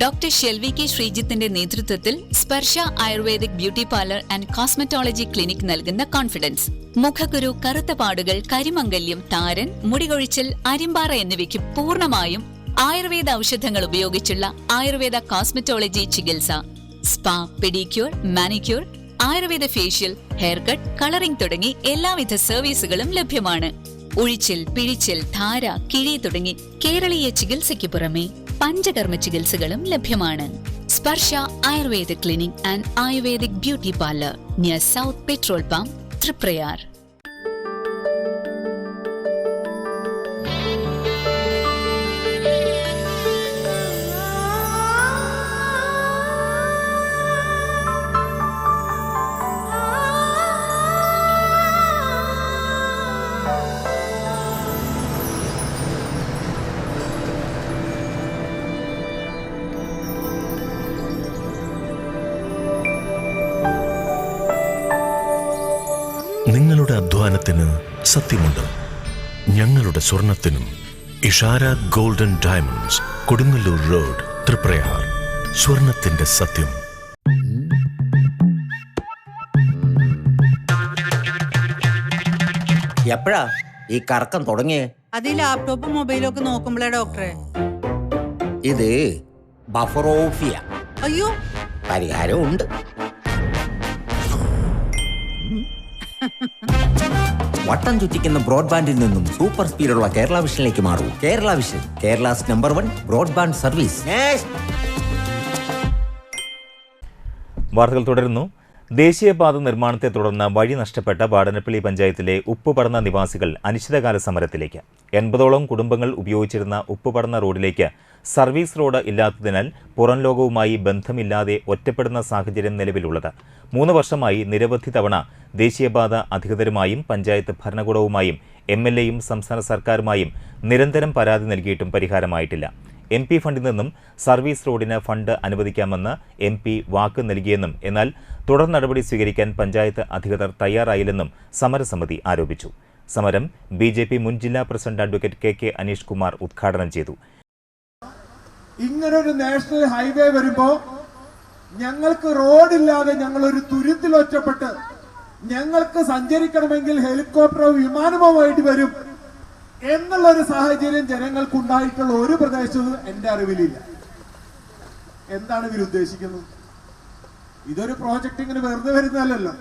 ഡോക്ടർ ഷെൽവി കെ ശ്രീജിത്തിന്റെ നേതൃത്വത്തിൽ Sparsha Ayurvedic beauty parlour and cosmetology clinic നൽകുന്ന കോൺഫിഡൻസ്. മുഖക്കുരു, കറുത്ത പാടുകൾ, കരിമംഗല്യം, താരൻ, മുടികൊഴിച്ചൽ, അരിമ്പാറ എന്നിവയ്ക്ക് പൂർണ്ണമായും ആയുർവേദ ഔഷധങ്ങൾ ഉപയോഗിച്ചുള്ള ആയുർവേദ കോസ്മെറ്റോളജി ചികിത്സ. Spa, pedicure, manicure, Ayurveda facial, hair cut, colouring തുടങ്ങി എല്ലാവിധ സർവീസുകളും ലഭ്യമാണ്. ഉഴിച്ചിൽ, പിഴിച്ചിൽ, ധാര, കിഴി തുടങ്ങി കേരളീയ ചികിത്സയ്ക്ക് പുറമെ പഞ്ചകർമ്മ ചികിത്സകളും ലഭ്യമാണ്. Sparsha Ayurveda clinic and Ayurvedic beauty parlour, near south petrol pump, Triprayar. നിങ്ങളുടെ അധ്വാനത്തിന് സത്യമുണ്ട്, ഞങ്ങളുടെ സ്വർണത്തിനും. Ishara golden diamonds, Kodungallur road, Triprayar. സ്വർണത്തിന്റെ സത്യം. എപ്പോഴാ ഈ കറക്കം തുടങ്ങിയേ? അത് ഈ ലാപ്ടോപ്പും മൊബൈലും ഒക്കെ നോക്കുമ്പോഴേ ഡോക്ടറെ. ഇത് ബഫറോഫിയ. അയ്യോ, പരിഹാരം ഉണ്ട്. വട്ടം ചുറ്റിക്കുന്ന ബ്രോഡ്ബാൻഡിൽ നിന്നും സൂപ്പർ സ്പീഡുള്ള കേരള വിഷനിലേക്ക് മാറൂ. Kerala vision, Kerala's number 1 broadband service. വാർത്തകൾ തുടരുന്നു. ദേശീയപാത നിർമ്മാണത്തെ തുടർന്ന് വഴി നഷ്ടപ്പെട്ട വാടാനപ്പള്ളി പഞ്ചായത്തിലെ ഉപ്പുപടന്ന നിവാസികൾ അനിശ്ചിതകാല സമരത്തിലേക്ക്. 80ഓളം കുടുംബങ്ങൾ ഉപയോഗിച്ചിരുന്ന ഉപ്പുപടന്ന റോഡിലേക്ക് സർവീസ് റോഡ് ഇല്ലാത്തതിനാൽ പുറം ലോകവുമായി ബന്ധമില്ലാതെ ഒറ്റപ്പെടുന്ന സാഹചര്യം നിലവിലുള്ളത്. 3 വർഷമായി നിരവധി തവണ ദേശീയപാത അധികൃതരുമായും പഞ്ചായത്ത് ഭരണകൂടവുമായും MLAയും സംസ്ഥാന സർക്കാരുമായും നിരന്തരം പരാതി നൽകിയിട്ടും പരിഹാരമായിട്ടില്ല. MP ഫണ്ടിൽ നിന്നും സർവീസ് റോഡിന് ഫണ്ട് അനുവദിക്കാമെന്ന് MP വാക്ക് നൽകിയെന്നും എന്നാൽ തുടർ നടപടി സ്വീകരിക്കാൻ പഞ്ചായത്ത് അധികൃതർ തയ്യാറായില്ലെന്നും സമരസമിതി ആരോപിച്ചു. സമരം BJP മുൻ ജില്ലാ president advocate KK Aneesh Kumar ഉദ്ഘാടനം ചെയ്തു. ഇങ്ങനൊരു നാഷണൽ ഹൈവേ വരുമ്പോ ഞങ്ങൾക്ക് റോഡില്ലാതെ ഞങ്ങളൊരു തുരുത്തിൽ ഒറ്റപ്പെട്ട് ഞങ്ങൾക്ക് സഞ്ചരിക്കണമെങ്കിൽ ഹെലികോപ്റ്ററോ വിമാനമോ വേണ്ടി വരും എന്നുള്ളൊരു സാഹചര്യം ജനങ്ങൾക്കുണ്ടായിട്ടുള്ള ഒരു പ്രദേശവും എൻ്റെ അറിവിലില്ല. എന്താണ് ഇവർ ഉദ്ദേശിക്കുന്നത്? ഇതൊരു പ്രോജക്റ്റ് ഇങ്ങനെ വെറുതെ വരുന്നതല്ലല്ലോ.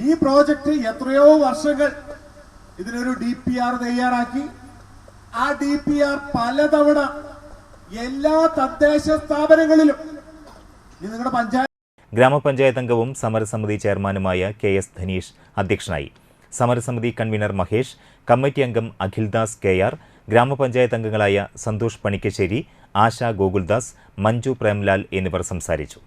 ഈ പ്രോജക്റ്റ് എത്രയോ വർഷങ്ങൾ ഇതിനൊരു DPR തയ്യാറാക്കി, ആ DPR പലതവണ എല്ലാ തദ്ദേശ സ്ഥാപനങ്ങളിലും നിങ്ങളുടെ പഞ്ചായത്ത് ഗ്രാമപഞ്ചായത്ത് അംഗവും സമരസമിതി ചെയർമാനുമായ KS ധനീഷ് അധ്യക്ഷനായി. സമരസമിതി കൺവീനർ മഹേഷ്, കമ്മിറ്റി അംഗം അഖിൽദാസ് KR, ഗ്രാമപഞ്ചായത്ത് അംഗങ്ങളായ സന്തോഷ് പണിക്കശ്ശേരി, ആശ ഗോകുൽദാസ്, മഞ്ജു പ്രേംലാൽ എന്നിവർ സംസാരിച്ചു.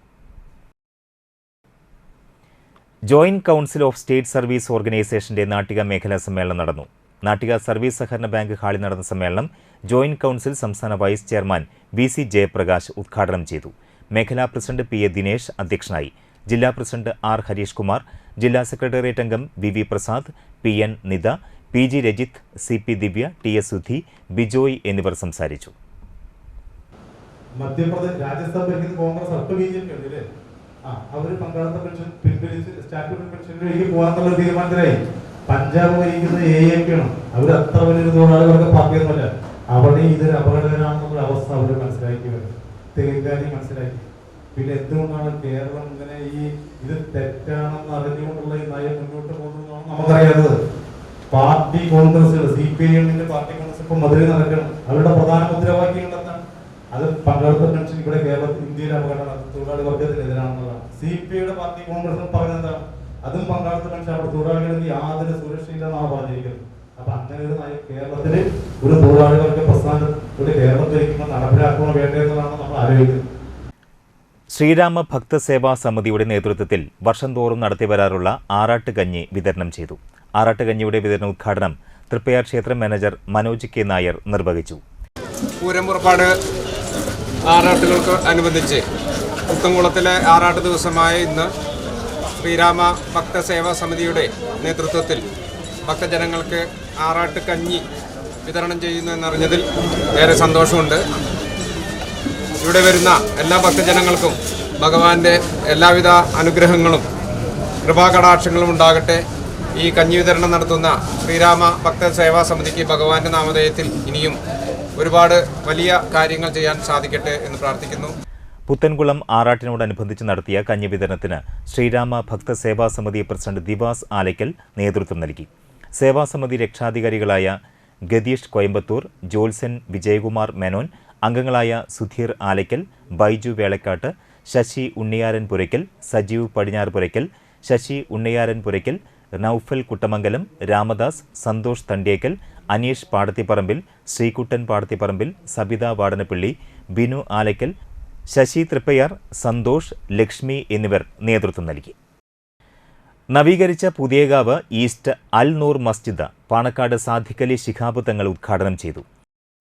Joint council of state service ഓർഗനൈസേഷന്റെ നാട്ടിക മേഖലാ സമ്മേളനം നടന്നു. നാട്ടിക സർവീസ് സഹകരണ ബാങ്ക് ഹാളിൽ നടന്ന സമ്മേളനം ജോയിന്റ് കൗൺസിൽ സംസ്ഥാന വൈസ് ചെയർമാൻ VC ജയപ്രകാശ് ഉദ്ഘാടനം ചെയ്തു. മേഖലാ പ്രസിഡന്റ് PA ദിനേശ് അധ്യക്ഷനായി. ജില്ലാ പ്രസിഡന്റ് R ഹരീഷ് കുമാർ, ജില്ലാ സെക്രട്ടേറിയറ്റ് അംഗം VV Prasad, PN Nita, PG Rajith, CP ദിവ്യ, TS സുധി, ബിജോയ് എന്നിവർ സംസാരിച്ചു. മധ്യപ്രദേശ്, രാജസ്ഥാൻ ഭരിക്കുന്ന കോൺഗ്രസ് അപ്പ് BJP ഉണ്ടല്ലേ, അവർ പങ്കാളിത്ത പെൻഷൻ പിൻവലിച്ച് സ്റ്റാറ്റ്യൂട്ടറി പെൻഷനിലേക്ക് പോകാനുള്ള തീരുമാനത്തിലായി. പഞ്ചാബ് ഭരിക്കുന്നത് AAP ആണ്. അവർ അത്ര വലിയൊരു തൊഴിലാളികൾക്ക് പാർട്ടിയൊന്നുമല്ല. അവിടെ ഇതൊരു അപകടകരമാണെന്നുള്ള അവസ്ഥ അവർ മനസ്സിലാക്കി വരും. തെലുങ്കാനി മനസ്സിലാക്കി. പിന്നെ എന്തുകൊണ്ടാണ് കേരളം ഇങ്ങനെ ഇത് തെറ്റാണെന്ന് അറിഞ്ഞുകൊണ്ടുള്ള ഈ നയം മുന്നോട്ട് പോകുന്നതാണ് നമുക്കറിയാത്തത്. പാർട്ടി കോൺഗ്രസുകൾ, CPIM പാർട്ടി കോൺഗ്രസ് ഇപ്പം മധുരയിൽ നടക്കണം. അവരുടെ പ്രധാന മുദ്രാവാക്യം എന്താണ്? അത് പങ്കാളിത്ത പെൻഷൻ ഇവിടെ കേരളത്തിൽ ഇന്ത്യയിലെ അപകടമാണ്, തൊഴിലാളി വർഗത്തിനെതിരാണെന്നുള്ളതാണ്. CPIയുടെ പാർട്ടി കോൺഗ്രസ് പറഞ്ഞെന്താണ്? അതും പങ്കാളിത്ത പെൻഷൻ അവിടെ തൊഴിലാളികൾക്ക് യാതൊരു സുരക്ഷയില്ലെന്നാണ് പറഞ്ഞിരിക്കുന്നത്. അപ്പൊ അങ്ങനെ ഒരു നയം കേരളത്തില് ഒരു തൊഴിലാളി വർഗ പ്രസ്ഥാനത്തോട് കേരളം ഭരിക്കുമ്പോൾ നടപ്പിലാക്കണോ വേണ്ടതെന്നാണ് നമ്മൾ ആലോചിക്കുന്നത്. ശ്രീരാമ ഭക്തസേവാ സമിതിയുടെ നേതൃത്വത്തിൽ വർഷം തോറും നടത്തിവരാറുള്ള ആറാട്ട് കഞ്ഞി വിതരണം ചെയ്തു. ആറാട്ട് കഞ്ഞിയുടെ വിതരണ ഉദ്ഘാടനം തൃപ്പയാർ ക്ഷേത്രം മാനേജർ മനോജ് K നായർ നിർവഹിച്ചു. പൂരം പുറപ്പാട് ആറാട്ടുകൾക്ക് അനുബന്ധിച്ച് പുത്തൻകുളത്തിലെ ആറാട്ട് ദിവസമായ ഇന്ന് ശ്രീരാമ ഭക്തസേവാ സമിതിയുടെ നേതൃത്വത്തിൽ ഭക്തജനങ്ങൾക്ക് ആറാട്ട് കഞ്ഞി വിതരണം ചെയ്യുന്നു എന്നറിഞ്ഞതിൽ ഏറെ സന്തോഷമുണ്ട്. ഇവിടെ വരുന്ന എല്ലാ ഭക്തജനങ്ങൾക്കും ഭഗവാന്റെ എല്ലാവിധ അനുഗ്രഹങ്ങളും കൃപാകടാക്ഷങ്ങളും ഉണ്ടാകട്ടെ. ഈ കഞ്ഞി വിതരണം നടത്തുന്ന ശ്രീരാമ ഭക്തസേവാ സമിതിക്ക് ഭഗവാന്റെ നാമധേയത്തിൽ ഇനിയും ഒരുപാട് വലിയ കാര്യങ്ങൾ ചെയ്യാൻ സാധിക്കട്ടെ എന്ന് പ്രാർത്ഥിക്കുന്നു. പുത്തൻകുളം ആറാട്ടിനോടനുബന്ധിച്ച് നടത്തിയ കഞ്ഞി വിതരണത്തിന് ശ്രീരാമ ഭക്തസേവാ സമിതി പ്രസിഡന്റ് ദിവാസ് ആലയ്ക്കൽ നേതൃത്വം നൽകി. സേവാസമിതി രക്ഷാധികാരികളായ ഗതീഷ് കോയമ്പത്തൂർ, ജോത്സൻ വിജയകുമാർ മേനോൻ, അംഗങ്ങളായ സുധീർ ആലയ്ക്കൽ, ബൈജു വേളക്കാട്ട്, ശശി ഉണ്ണിയാരൻ പുരയ്ക്കൽ, സജീവ് പടിഞ്ഞാറ് പുരയ്ക്കൽ, ശശി ഉണ്ണിയാരൻ പുരയ്ക്കൽ, നൌഫൽ കുട്ടമംഗലം, രാമദാസ്, സന്തോഷ് തണ്ടിയേക്കൽ, അനീഷ് പാടത്തിപ്പറമ്പിൽ, ശ്രീകുട്ടൻ പാടത്തിപ്പറമ്പിൽ, സബിത വാടനപ്പള്ളി, ബിനു ആലയ്ക്കൽ, ശശി തൃപ്പയാർ, സന്തോഷ്, ലക്ഷ്മി എന്നിവർ നേതൃത്വം നൽകി. നവീകരിച്ച പുതിയകാവ് ഈസ്റ്റ് അൽ നൂർ മസ്ജിദ് പാണക്കാട് സാദിഖലി ശിഹാബ് തങ്ങൾ ഉദ്ഘാടനം ചെയ്തു.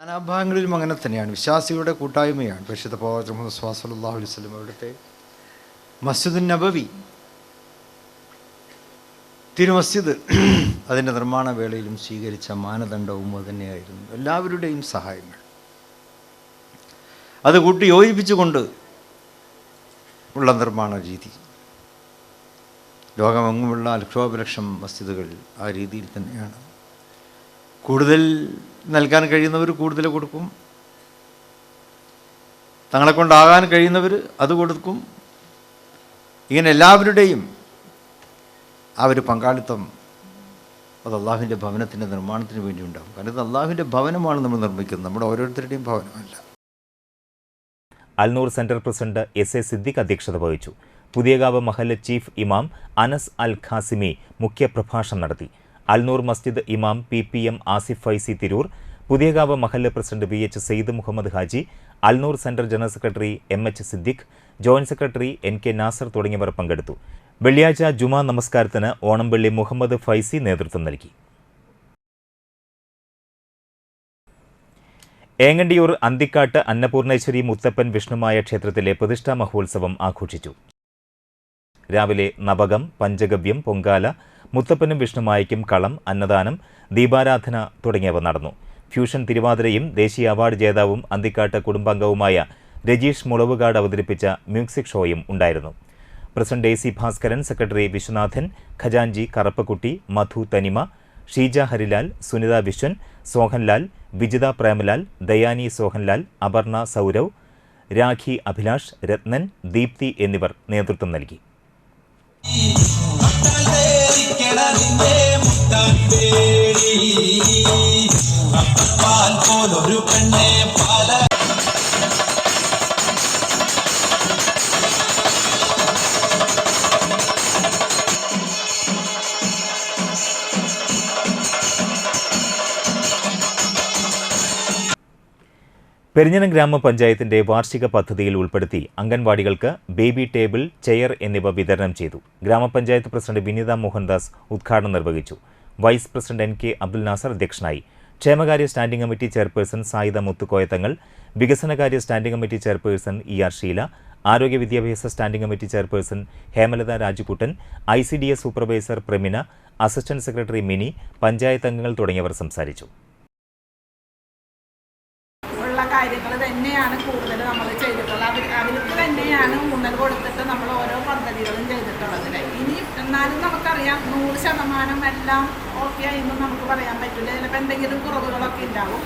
നാനാഭാഗങ്ങളിലും അങ്ങനെ തന്നെയാണ്. വിശ്വാസികളുടെ കൂട്ടായ്മയാണ്. പരിശുദ്ധ പ്രവാചകൻ മുഹമ്മദ് സ്വല്ലല്ലാഹു അലൈഹി വസല്ലം അവിടുത്തെ മസ്ജിദുൻ നബവി തിരുമസ്ജിദ് അതിൻ്റെ നിർമ്മാണ വേളയിലും സ്വീകരിച്ച മാനദണ്ഡവും അതുതന്നെയായിരുന്നു. എല്ലാവരുടെയും സഹായങ്ങൾ അത് കൂട്ടി യോജിപ്പിച്ചുകൊണ്ട് ഉള്ള നിർമ്മാണ രീതി. ലോകമെങ്ങുമുള്ള ലക്ഷോപലക്ഷം മസ്ജിദുകൾ ആ രീതിയിൽ തന്നെയാണ്. കൂടുതൽ നൽകാൻ കഴിയുന്നവർ കൂടുതൽ കൊടുക്കും, തങ്ങളെ കൊണ്ടാകാൻ കഴിയുന്നവർ അത് കൊടുക്കും. ഇങ്ങനെ എല്ലാവരുടെയും ആ ഒരു പങ്കാളിത്തം അത് അള്ളാഹുവിൻ്റെ ഭവനത്തിൻ്റെ നിർമ്മാണത്തിന് വേണ്ടി ഉണ്ടാകും. കാരണം ഇത് അള്ളാഹുവിൻ്റെ ഭവനമാണ് നമ്മൾ നിർമ്മിക്കുന്നത്, നമ്മുടെ ഓരോരുത്തരുടെയും ഭവനമല്ല. Alnoor centre president SA Siddique അധ്യക്ഷത വഹിച്ചു. പുതിയകാവ് മഹല്ല് ചീഫ് ഇമാം അനസ് അൽ ഖാസിമി മുഖ്യപ്രഭാഷണം നടത്തി. അൽനൂർ മസ്ജിദ് ഇമാം PPM ആസിഫ് ഫൈസി തിരൂർ, പുതിയകാവ് മഹല്ല് president VH Syed Muhammad Haji, Alnoor centre general secretary MH Siddique, joint secretary NK Nasar തുടങ്ങിയവർ പങ്കെടുത്തു. വെള്ളിയാഴ്ച ജുമാ നമസ്കാരത്തിന് ഓണംപള്ളി മുഹമ്മദ് ഫൈസി നേതൃത്വം നൽകി. ഏങ്ങണ്ടിയൂർ അന്തിക്കാട്ട് അന്നപൂർണേശ്വരി മുത്തപ്പൻ വിഷ്ണുമായ ക്ഷേത്രത്തിലെ പ്രതിഷ്ഠാ മഹോത്സവം ആഘോഷിച്ചു. രാവിലെ നവകം, പഞ്ചഗവ്യം, പൊങ്കാല, മുത്തപ്പനും വിഷ്ണുമായയ്ക്കും കളം, അന്നദാനം, ദീപാരാധന തുടങ്ങിയവ നടന്നു. ഫ്യൂഷൻ തിരുവാതിരയും ദേശീയ അവാർഡ് ജേതാവും അന്തിക്കാട്ട് കുടുംബാംഗവുമായ രജീഷ് മുളവുകാട് അവതരിപ്പിച്ച മ്യൂസിക് ഷോയും ഉണ്ടായിരുന്നു. President AC Bhaskaran, secretary Viswanathan, ഖജാൻജി കറപ്പക്കുട്ടി, മധു തനിമ, ഷീജ ഹരിലാൽ, സുനിത വിശ്വൻ, സോഹൻലാൽ, വിജിത പ്രേമലാൽ, ദയാനി സോഹൻലാൽ, അപർണ സൗരവ്, രാഖി അഭിലാഷ്, രത്നൻ, ദീപ്തി എന്നിവർ നേതൃത്വം നൽകി. പെരിഞ്ഞനം ഗ്രാമപഞ്ചായത്തിന്റെ വാർഷിക പദ്ധതിയിൽ ഉൾപ്പെടുത്തി അംഗൻവാടികൾക്ക് ബേബി ടേബിൾ, ചെയർ എന്നിവ വിതരണം ചെയ്തു. ഗ്രാമപഞ്ചായത്ത് പ്രസിഡന്റ് വിനിത മോഹൻദാസ് ഉദ്ഘാടനം നിർവഹിച്ചു. Vice president NK Abdul Nasar അധ്യക്ഷനായി. ക്ഷേമകാര്യ standing committee chairperson Sayida Muthukoyathangal, വികസനകാര്യ standing committee chairperson ER Sheela, ആരോഗ്യ വിദ്യാഭ്യാസ standing committee chairperson Hemalatha Rajukuttan, ICDS supervisor Pramina, assistant secretary Mini, panchayat അംഗങ്ങൾ തുടങ്ങിയവർ സംസാരിച്ചു. കാര്യങ്ങൾ തന്നെയാണ് കൂടുതൽ നമ്മൾ ചെയ്തിട്ടുള്ളത്. അവർക്ക് തന്നെയാണ് ഊന്നൽ കൊടുത്തിട്ട് നമ്മൾ ഓരോ പദ്ധതികളും ചെയ്തിട്ടുള്ളത്. ഇനി എന്നാലും നമുക്കറിയാം 100% എല്ലാം ഓക്കെ ആയെന്നും നമുക്ക് പറയാൻ പറ്റില്ല. ചിലപ്പോൾ എന്തെങ്കിലും കുറവുകളൊക്കെ ഉണ്ടാവും.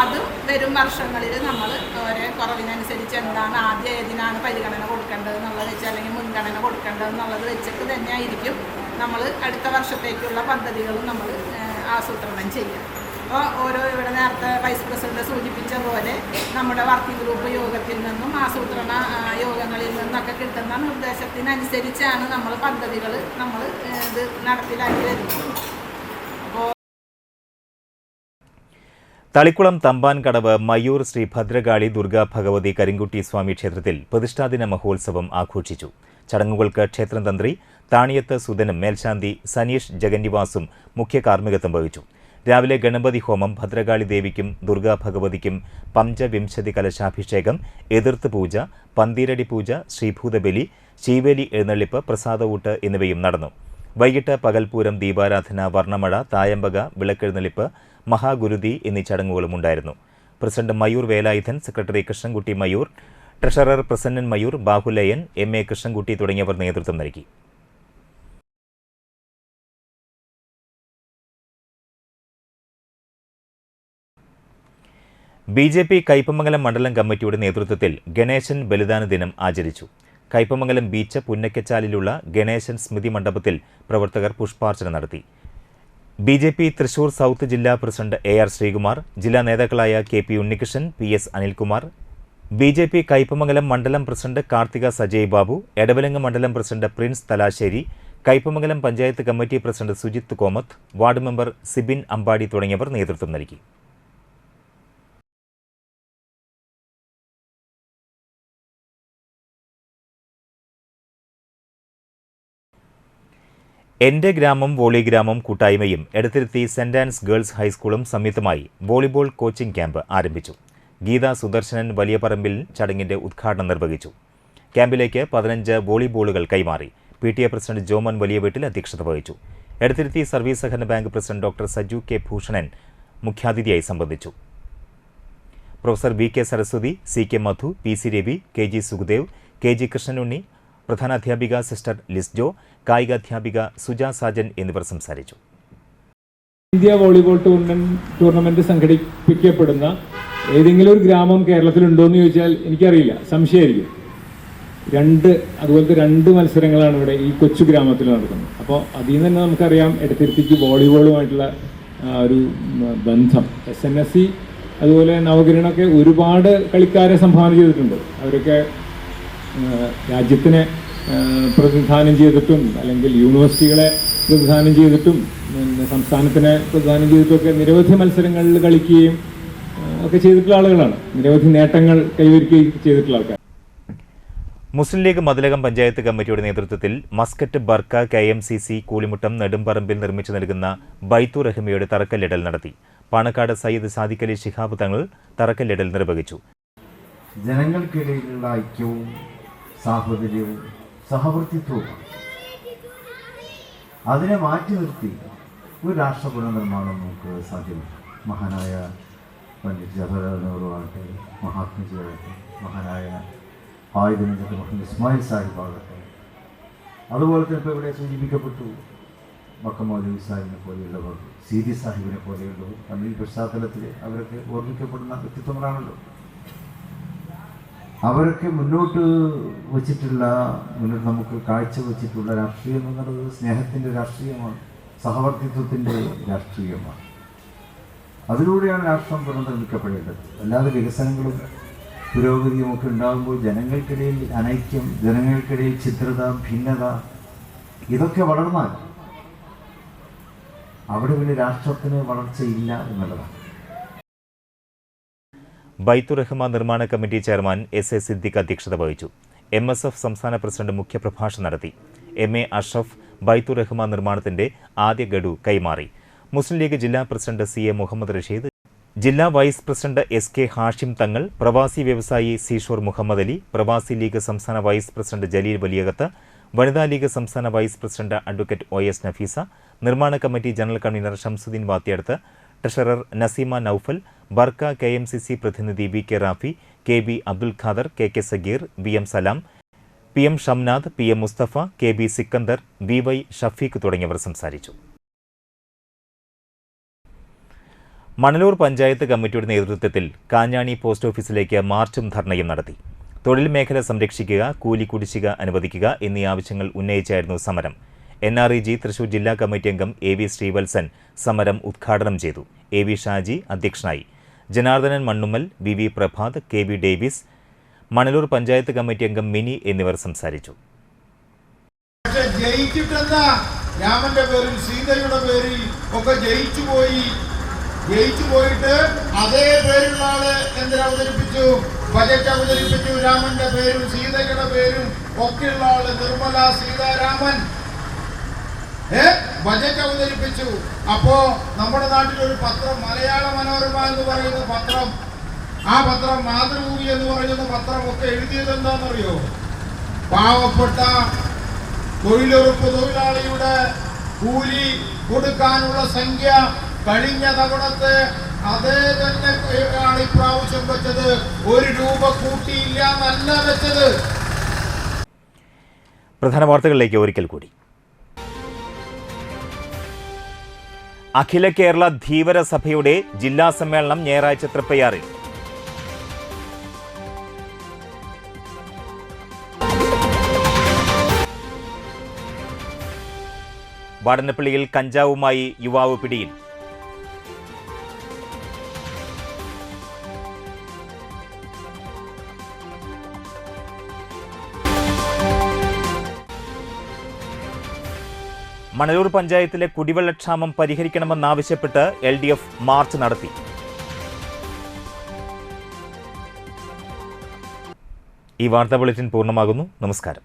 അത് വരും വർഷങ്ങളിൽ നമ്മൾ ഓരോ കുറവിനനുസരിച്ച് എന്താണ് ആദ്യം ഏതിനാണ് പരിഗണന കൊടുക്കേണ്ടത് എന്നുള്ളത് വെച്ച്, അല്ലെങ്കിൽ മുൻഗണന കൊടുക്കേണ്ടത് എന്നുള്ളത് വെച്ചിട്ട് തന്നെ ആയിരിക്കും നമ്മൾ അടുത്ത വർഷത്തേക്കുള്ള പദ്ധതികളും നമ്മൾ ആസൂത്രണം ചെയ്യുക. അപ്പോൾ ഓരോ ഇവിടെ നേരത്തെ വൈസ് പ്രസിഡന്റ് സൂചിപ്പിച്ച പോലെ നമ്മുടെ വർക്കിംഗ് ഗ്രൂപ്പ് യോഗത്തിൽ നിന്നും ആസൂത്രണ യോഗങ്ങളിൽ നിന്നൊക്കെ കിട്ടുന്ന നിർദ്ദേശത്തിനനുസരിച്ചാണ് നമ്മൾ പദ്ധതികൾ ഇത് നടപ്പിലാക്കി വരുന്നത്. അപ്പോൾ തളിക്കുളം തമ്പാൻകടവ് മയൂർ ശ്രീ ഭദ്രകാളി ദുർഗാ ഭഗവതി കരിങ്കുട്ടി സ്വാമി ക്ഷേത്രത്തിൽ പ്രതിഷ്ഠാദിന മഹോത്സവം ആഘോഷിച്ചു. ചടങ്ങുകൾക്ക് ക്ഷേത്രം തന്ത്രി താണിയത്ത് സുധനും മേൽശാന്തി സനീഷ് ജഗന്നിവാസും മുഖ്യ കാർമ്മികത്വം വഹിച്ചു. രാവിലെ ഗണപതി ഹോമം, ഭദ്രകാളി ദേവിക്കും ദുർഗാ ഭഗവതിക്കും പഞ്ചവിംശതി കലശാഭിഷേകം, എതിർത്ത് പൂജ, പന്തീരടി പൂജ, ശ്രീഭൂതബലി, ശീവേലി എഴുന്നള്ളിപ്പ്, പ്രസാദഊട്ട് എന്നിവയും നടന്നു. വൈകിട്ട് പകൽപൂരം, ദീപാരാധന, വർണ്ണമഴ, തായമ്പക, വിളക്കെഴുന്നള്ളിപ്പ്, മഹാഗുരുതി എന്നീ ചടങ്ങുകളും ഉണ്ടായിരുന്നു. President Mayur Velayudhan, secretary Krishnankutty Mayur, treasurer Prasannan Mayur, Bahuleyan, MA Krishnankutty തുടങ്ങിയവർ നേതൃത്വം നൽകി. BJP കയ്പമംഗലം മണ്ഡലം കമ്മിറ്റിയുടെ നേതൃത്വത്തിൽ ഗണേശൻ ബലിദാന ദിനം ആചരിച്ചു. കയ്പമംഗലം ബീച്ച് പുന്നക്കച്ചാലിലുള്ള ഗണേശൻ സ്മൃതി മണ്ഡപത്തിൽ പ്രവർത്തകർ പുഷ്പാർച്ചന നടത്തി. BJP തൃശൂർ സൗത്ത് ജില്ലാ പ്രസിഡന്റ് AR ശ്രീകുമാർ, ജില്ലാ നേതാക്കളായ KP Unnikrishnan, PS Anilkumar, BJP Kaipamangalam മണ്ഡലം പ്രസിഡന്റ് കാർത്തിക സജയ് ബാബു, എടവലങ്ങ് മണ്ഡലം president Prince Thalassery, Kaipamangalam panchayat committee president Sujith Komath, ward member Sibin Ambadi തുടങ്ങിയവർ നേതൃത്വം നൽകി. എൻ്റെ ഗ്രാമം വോളിഗ്രാമം കൂട്ടായ്മയും എടത്തിരുത്തി സെന്റ് ആൻസ് ഗേൾസ് ഹൈസ്കൂളും സംയുക്തമായി വോളിബോൾ കോച്ചിംഗ് ക്യാമ്പ് ആരംഭിച്ചു. ഗീത സുദർശനൻ വലിയ പറമ്പിൽ ചടങ്ങിന്റെ ഉദ്ഘാടനം നിർവഹിച്ചു. ക്യാമ്പിലേക്ക് 15 വോളിബോളുകൾ കൈമാറി. PTA പ്രസിഡന്റ് ജോമൻ വലിയ വീട്ടിൽ അധ്യക്ഷത വഹിച്ചു. എടത്തിരുത്തി സർവീസ് സഹകരണ bank president doctor Saju K Bhushanan മുഖ്യാതിഥിയായി സംബന്ധിച്ചു. Professor VK Saraswathi, CK Madhu, PC Ravi, KG Sukhdev, KG Krishnanunni, പ്രധാനാധ്യാപിക സിസ്റ്റർ ലിസ്ജോ, കായികാധ്യാപിക സുജ സാജൻ എന്നിവർ സംസാരിച്ചു. ഇന്ത്യ വോളിബോൾ ടൂർണമെന്റ് സംഘടിപ്പിക്കപ്പെടുന്ന ഏതെങ്കിലും ഒരു ഗ്രാമം കേരളത്തിലുണ്ടോ എന്ന് ചോദിച്ചാൽ എനിക്കറിയില്ല, സംശയമായിരിക്കും. അതുപോലത്തെ 2 മത്സരങ്ങളാണ് ഇവിടെ ഈ കൊച്ചു ഗ്രാമത്തിൽ നടക്കുന്നത്. അപ്പോൾ അതിൽ നിന്ന് തന്നെ നമുക്കറിയാം എടത്തിരുത്തിക്ക് വോളിബോളുമായിട്ടുള്ള ഒരു ബന്ധം. SNSC അതുപോലെ നവകിരണൊക്കെ ഒരുപാട് കളിക്കാരെ സംഭാവന ചെയ്തിട്ടുണ്ട്. അവരൊക്കെ രാജ്യത്തിനെ പ്രതിനിധാനം ചെയ്തിട്ടും അല്ലെങ്കിൽ യൂണിവേഴ്സിറ്റികളെ പ്രതിനിധാനം ചെയ്തിട്ടും സംസ്ഥാനത്തിനെ പ്രതിനിധാനം ചെയ്തിട്ടുമൊക്കെ നിരവധി മത്സരങ്ങളിൽ കളിക്കുകയും ഒക്കെ ചെയ്തിട്ടുള്ള ആളുകളാണ്. നിരവധി നേട്ടങ്ങൾ കൈവരിക്കുകയും ചെയ്തിട്ടുള്ള ആൾക്കാർ. മുസ്ലിം ലീഗ് മതിലകം പഞ്ചായത്ത് കമ്മിറ്റിയുടെ നേതൃത്വത്തിൽ Muscat Barka KMCC Koolimuttam Nedumparambil നിർമ്മിച്ചു നൽകുന്ന ബൈത്തു റഹ്മയുടെ തറക്കല്ലിടൽ നടത്തി. പാണക്കാട് സയ്യിദ് സാദിഖ് അലി ശിഹാബ് തങ്ങൾ തറക്കല്ലിടൽ നിർവഹിച്ചു. ജനങ്ങൾക്കിടയിലുള്ള ഐക്യവും സാഹോദര്യവും സഹവർത്തിത്വവും അതിനെ മാറ്റി നിർത്തി ഒരു രാഷ്ട്ര പുനർനിർമ്മാണം നമുക്ക് സാധ്യമല്ല. മഹാനായ പണ്ഡിറ്റ് ജവഹർലാൽ നെഹ്റു ആകട്ടെ, മഹാത്മജിയാകട്ടെ, മഹാനായ ആയുധനന്ദ മുഹമ്മദ് ഇസ്മായിൽ സാഹിബ് ആകട്ടെ, അതുപോലെ തന്നെ ഇപ്പോൾ ഇവിടെ സൂചിപ്പിക്കപ്പെട്ടു മക്കം മൗലവി സാഹിബിനെ പോലെയുള്ളവർ, സീതി സാഹിബിനെ പോലെയുള്ളവർ. കാരണം ഈ പശ്ചാത്തലത്തിൽ അവരൊക്കെ ഓർമ്മിക്കപ്പെടുന്ന വ്യക്തിത്വങ്ങളാണല്ലോ. അവരൊക്കെ മുന്നോട്ട് നമുക്ക് കാഴ്ചവെച്ചിട്ടുള്ള രാഷ്ട്രീയം എന്നുള്ളത് സ്നേഹത്തിൻ്റെ രാഷ്ട്രീയമാണ്, സഹവർത്തിത്വത്തിൻ്റെ രാഷ്ട്രീയമാണ്. അതിലൂടെയാണ് രാഷ്ട്രം പുനർനിർമ്മിക്കപ്പെടേണ്ടത്. അല്ലാതെ വികസനങ്ങളും പുരോഗതിയും ഒക്കെ ഉണ്ടാകുമ്പോൾ ജനങ്ങൾക്കിടയിൽ അനൈക്യം, ജനങ്ങൾക്കിടയിൽ ഛിദ്രത, ഭിന്നത ഇതൊക്കെ വളർന്നാൽ അവിടെ പിന്നെ രാഷ്ട്രത്തിന് വളർച്ചയില്ല എന്നുള്ളതാണ്. ബൈത്തുറഹ്മ നിർമ്മാണ committee chairman S A Siddique അധ്യക്ഷത വഹിച്ചു. MSF സംസ്ഥാന പ്രസിഡന്റ് മുഖ്യപ്രഭാഷണം നടത്തി. MA അഷ്റഫ് ബൈത്തുറഹ്മ നിർമ്മാണത്തിന്റെ ആദ്യ ഗഡു കൈമാറി. മുസ്ലിം ലീഗ് ജില്ലാ പ്രസിഡന്റ് CA മുഹമ്മദ് റഷീദ്, ജില്ലാ വൈസ് പ്രസിഡന്റ് SK ഹാഷിം തങ്ങൾ, പ്രവാസി വ്യവസായി സീഷോർ മുഹമ്മദ് അലി, പ്രവാസി ലീഗ് സംസ്ഥാന വൈസ് പ്രസിഡന്റ് ജലീൽ വലിയകത്ത്, വനിതാ ലീഗ് സംസ്ഥാന vice president advocate OS Nafeesa, നിർമ്മാണ committee general convener Shamsuddin Vathiyadath, treasurer Naseema Noufal, Barka KMCC പ്രതിനിധി VK Rafi, KB Abdul Khader, KK Sageer, VM Salam, PM Shamnad, PM Musthafa, KB Sikkandar, VY Shafeeq തുടങ്ങിയവർ സംസാരിച്ചു. മണലൂർ പഞ്ചായത്ത് കമ്മിറ്റിയുടെ നേതൃത്വത്തിൽ കാഞ്ഞാണി പോസ്റ്റ് ഓഫീസിലേക്ക് മാർച്ചും ധർണയും നടത്തി. തൊഴിൽ മേഖല സംരക്ഷിക്കുക, കൂലി കുടിശ്ശിക അനുവദിക്കുക എന്നീ ആവശ്യങ്ങൾ ഉന്നയിച്ചായിരുന്നു സമരം. NREG തൃശൂർ ജില്ലാ കമ്മിറ്റി അംഗം AV ശ്രീവത്സൻ സമരം ഉദ്ഘാടനം ചെയ്തു. AV ഷാജി അധ്യക്ഷനായി. Janardhanan Mannummal, VV Prabhath, KB Davis, Manalur panchayat committee അംഗം മിനി എന്നിവർ സംസാരിച്ചു. രാമന്റെ പേരിൽ, സീതയുടെ പേരിൽ ഒക്കെ ജയിച്ചു പോയിട്ട് അതേ പേരുള്ള ആള് അവതരിപ്പിച്ചു, ബജറ്റ് അവതരിപ്പിച്ചു. രാമന്റെ പേരും സീതയുടെ പേരും ഒക്കെയുള്ള ആള് നിർമ്മല സീതാരാമൻ ബജറ്റ് അവതരിപ്പിച്ചു. അപ്പോ നമ്മുടെ നാട്ടിലൊരു പത്രം, മലയാള മനോരമ എന്ന് പറയുന്ന പത്രം, ആ പത്രം, മാതൃഭൂമി എന്ന് പറയുന്ന പത്രം ഒക്കെ എഴുതിയത് എന്താണെന്നറിയോ? പാവപ്പെട്ട തൊഴിലുറപ്പ് തൊഴിലാളിയുടെ കൂലി കൊടുക്കാനുള്ള സംഖ്യ കഴിഞ്ഞ തവണത്തെ അതേ തന്നെ ആണ് ഇപ്രാവശ്യം വെച്ചത്. 1 രൂപ കൂട്ടിയില്ല എന്നല്ല വെച്ചത്. പ്രധാന വാർത്തകളിലേക്ക് ഒരിക്കൽ കൂടി. അഖില കേരള ധീവര സഭയുടെ ജില്ലാ സമ്മേളനം ഞായറാഴ്ച തൃപ്പയാറിൽ. വാടനപ്പള്ളിയിൽ കഞ്ചാവുമായി യുവാവ് പിടിയിൽ. മണലൂർ പഞ്ചായത്തിലെ കുടിവെള്ളക്ഷാമം പരിഹരിക്കണമെന്നാവശ്യപ്പെട്ട് LDF മാർച്ച് നടത്തി. ഈ വാർത്താ ബുള്ളറ്റിൻ പൂർണ്ണമാകുന്നു. നമസ്കാരം.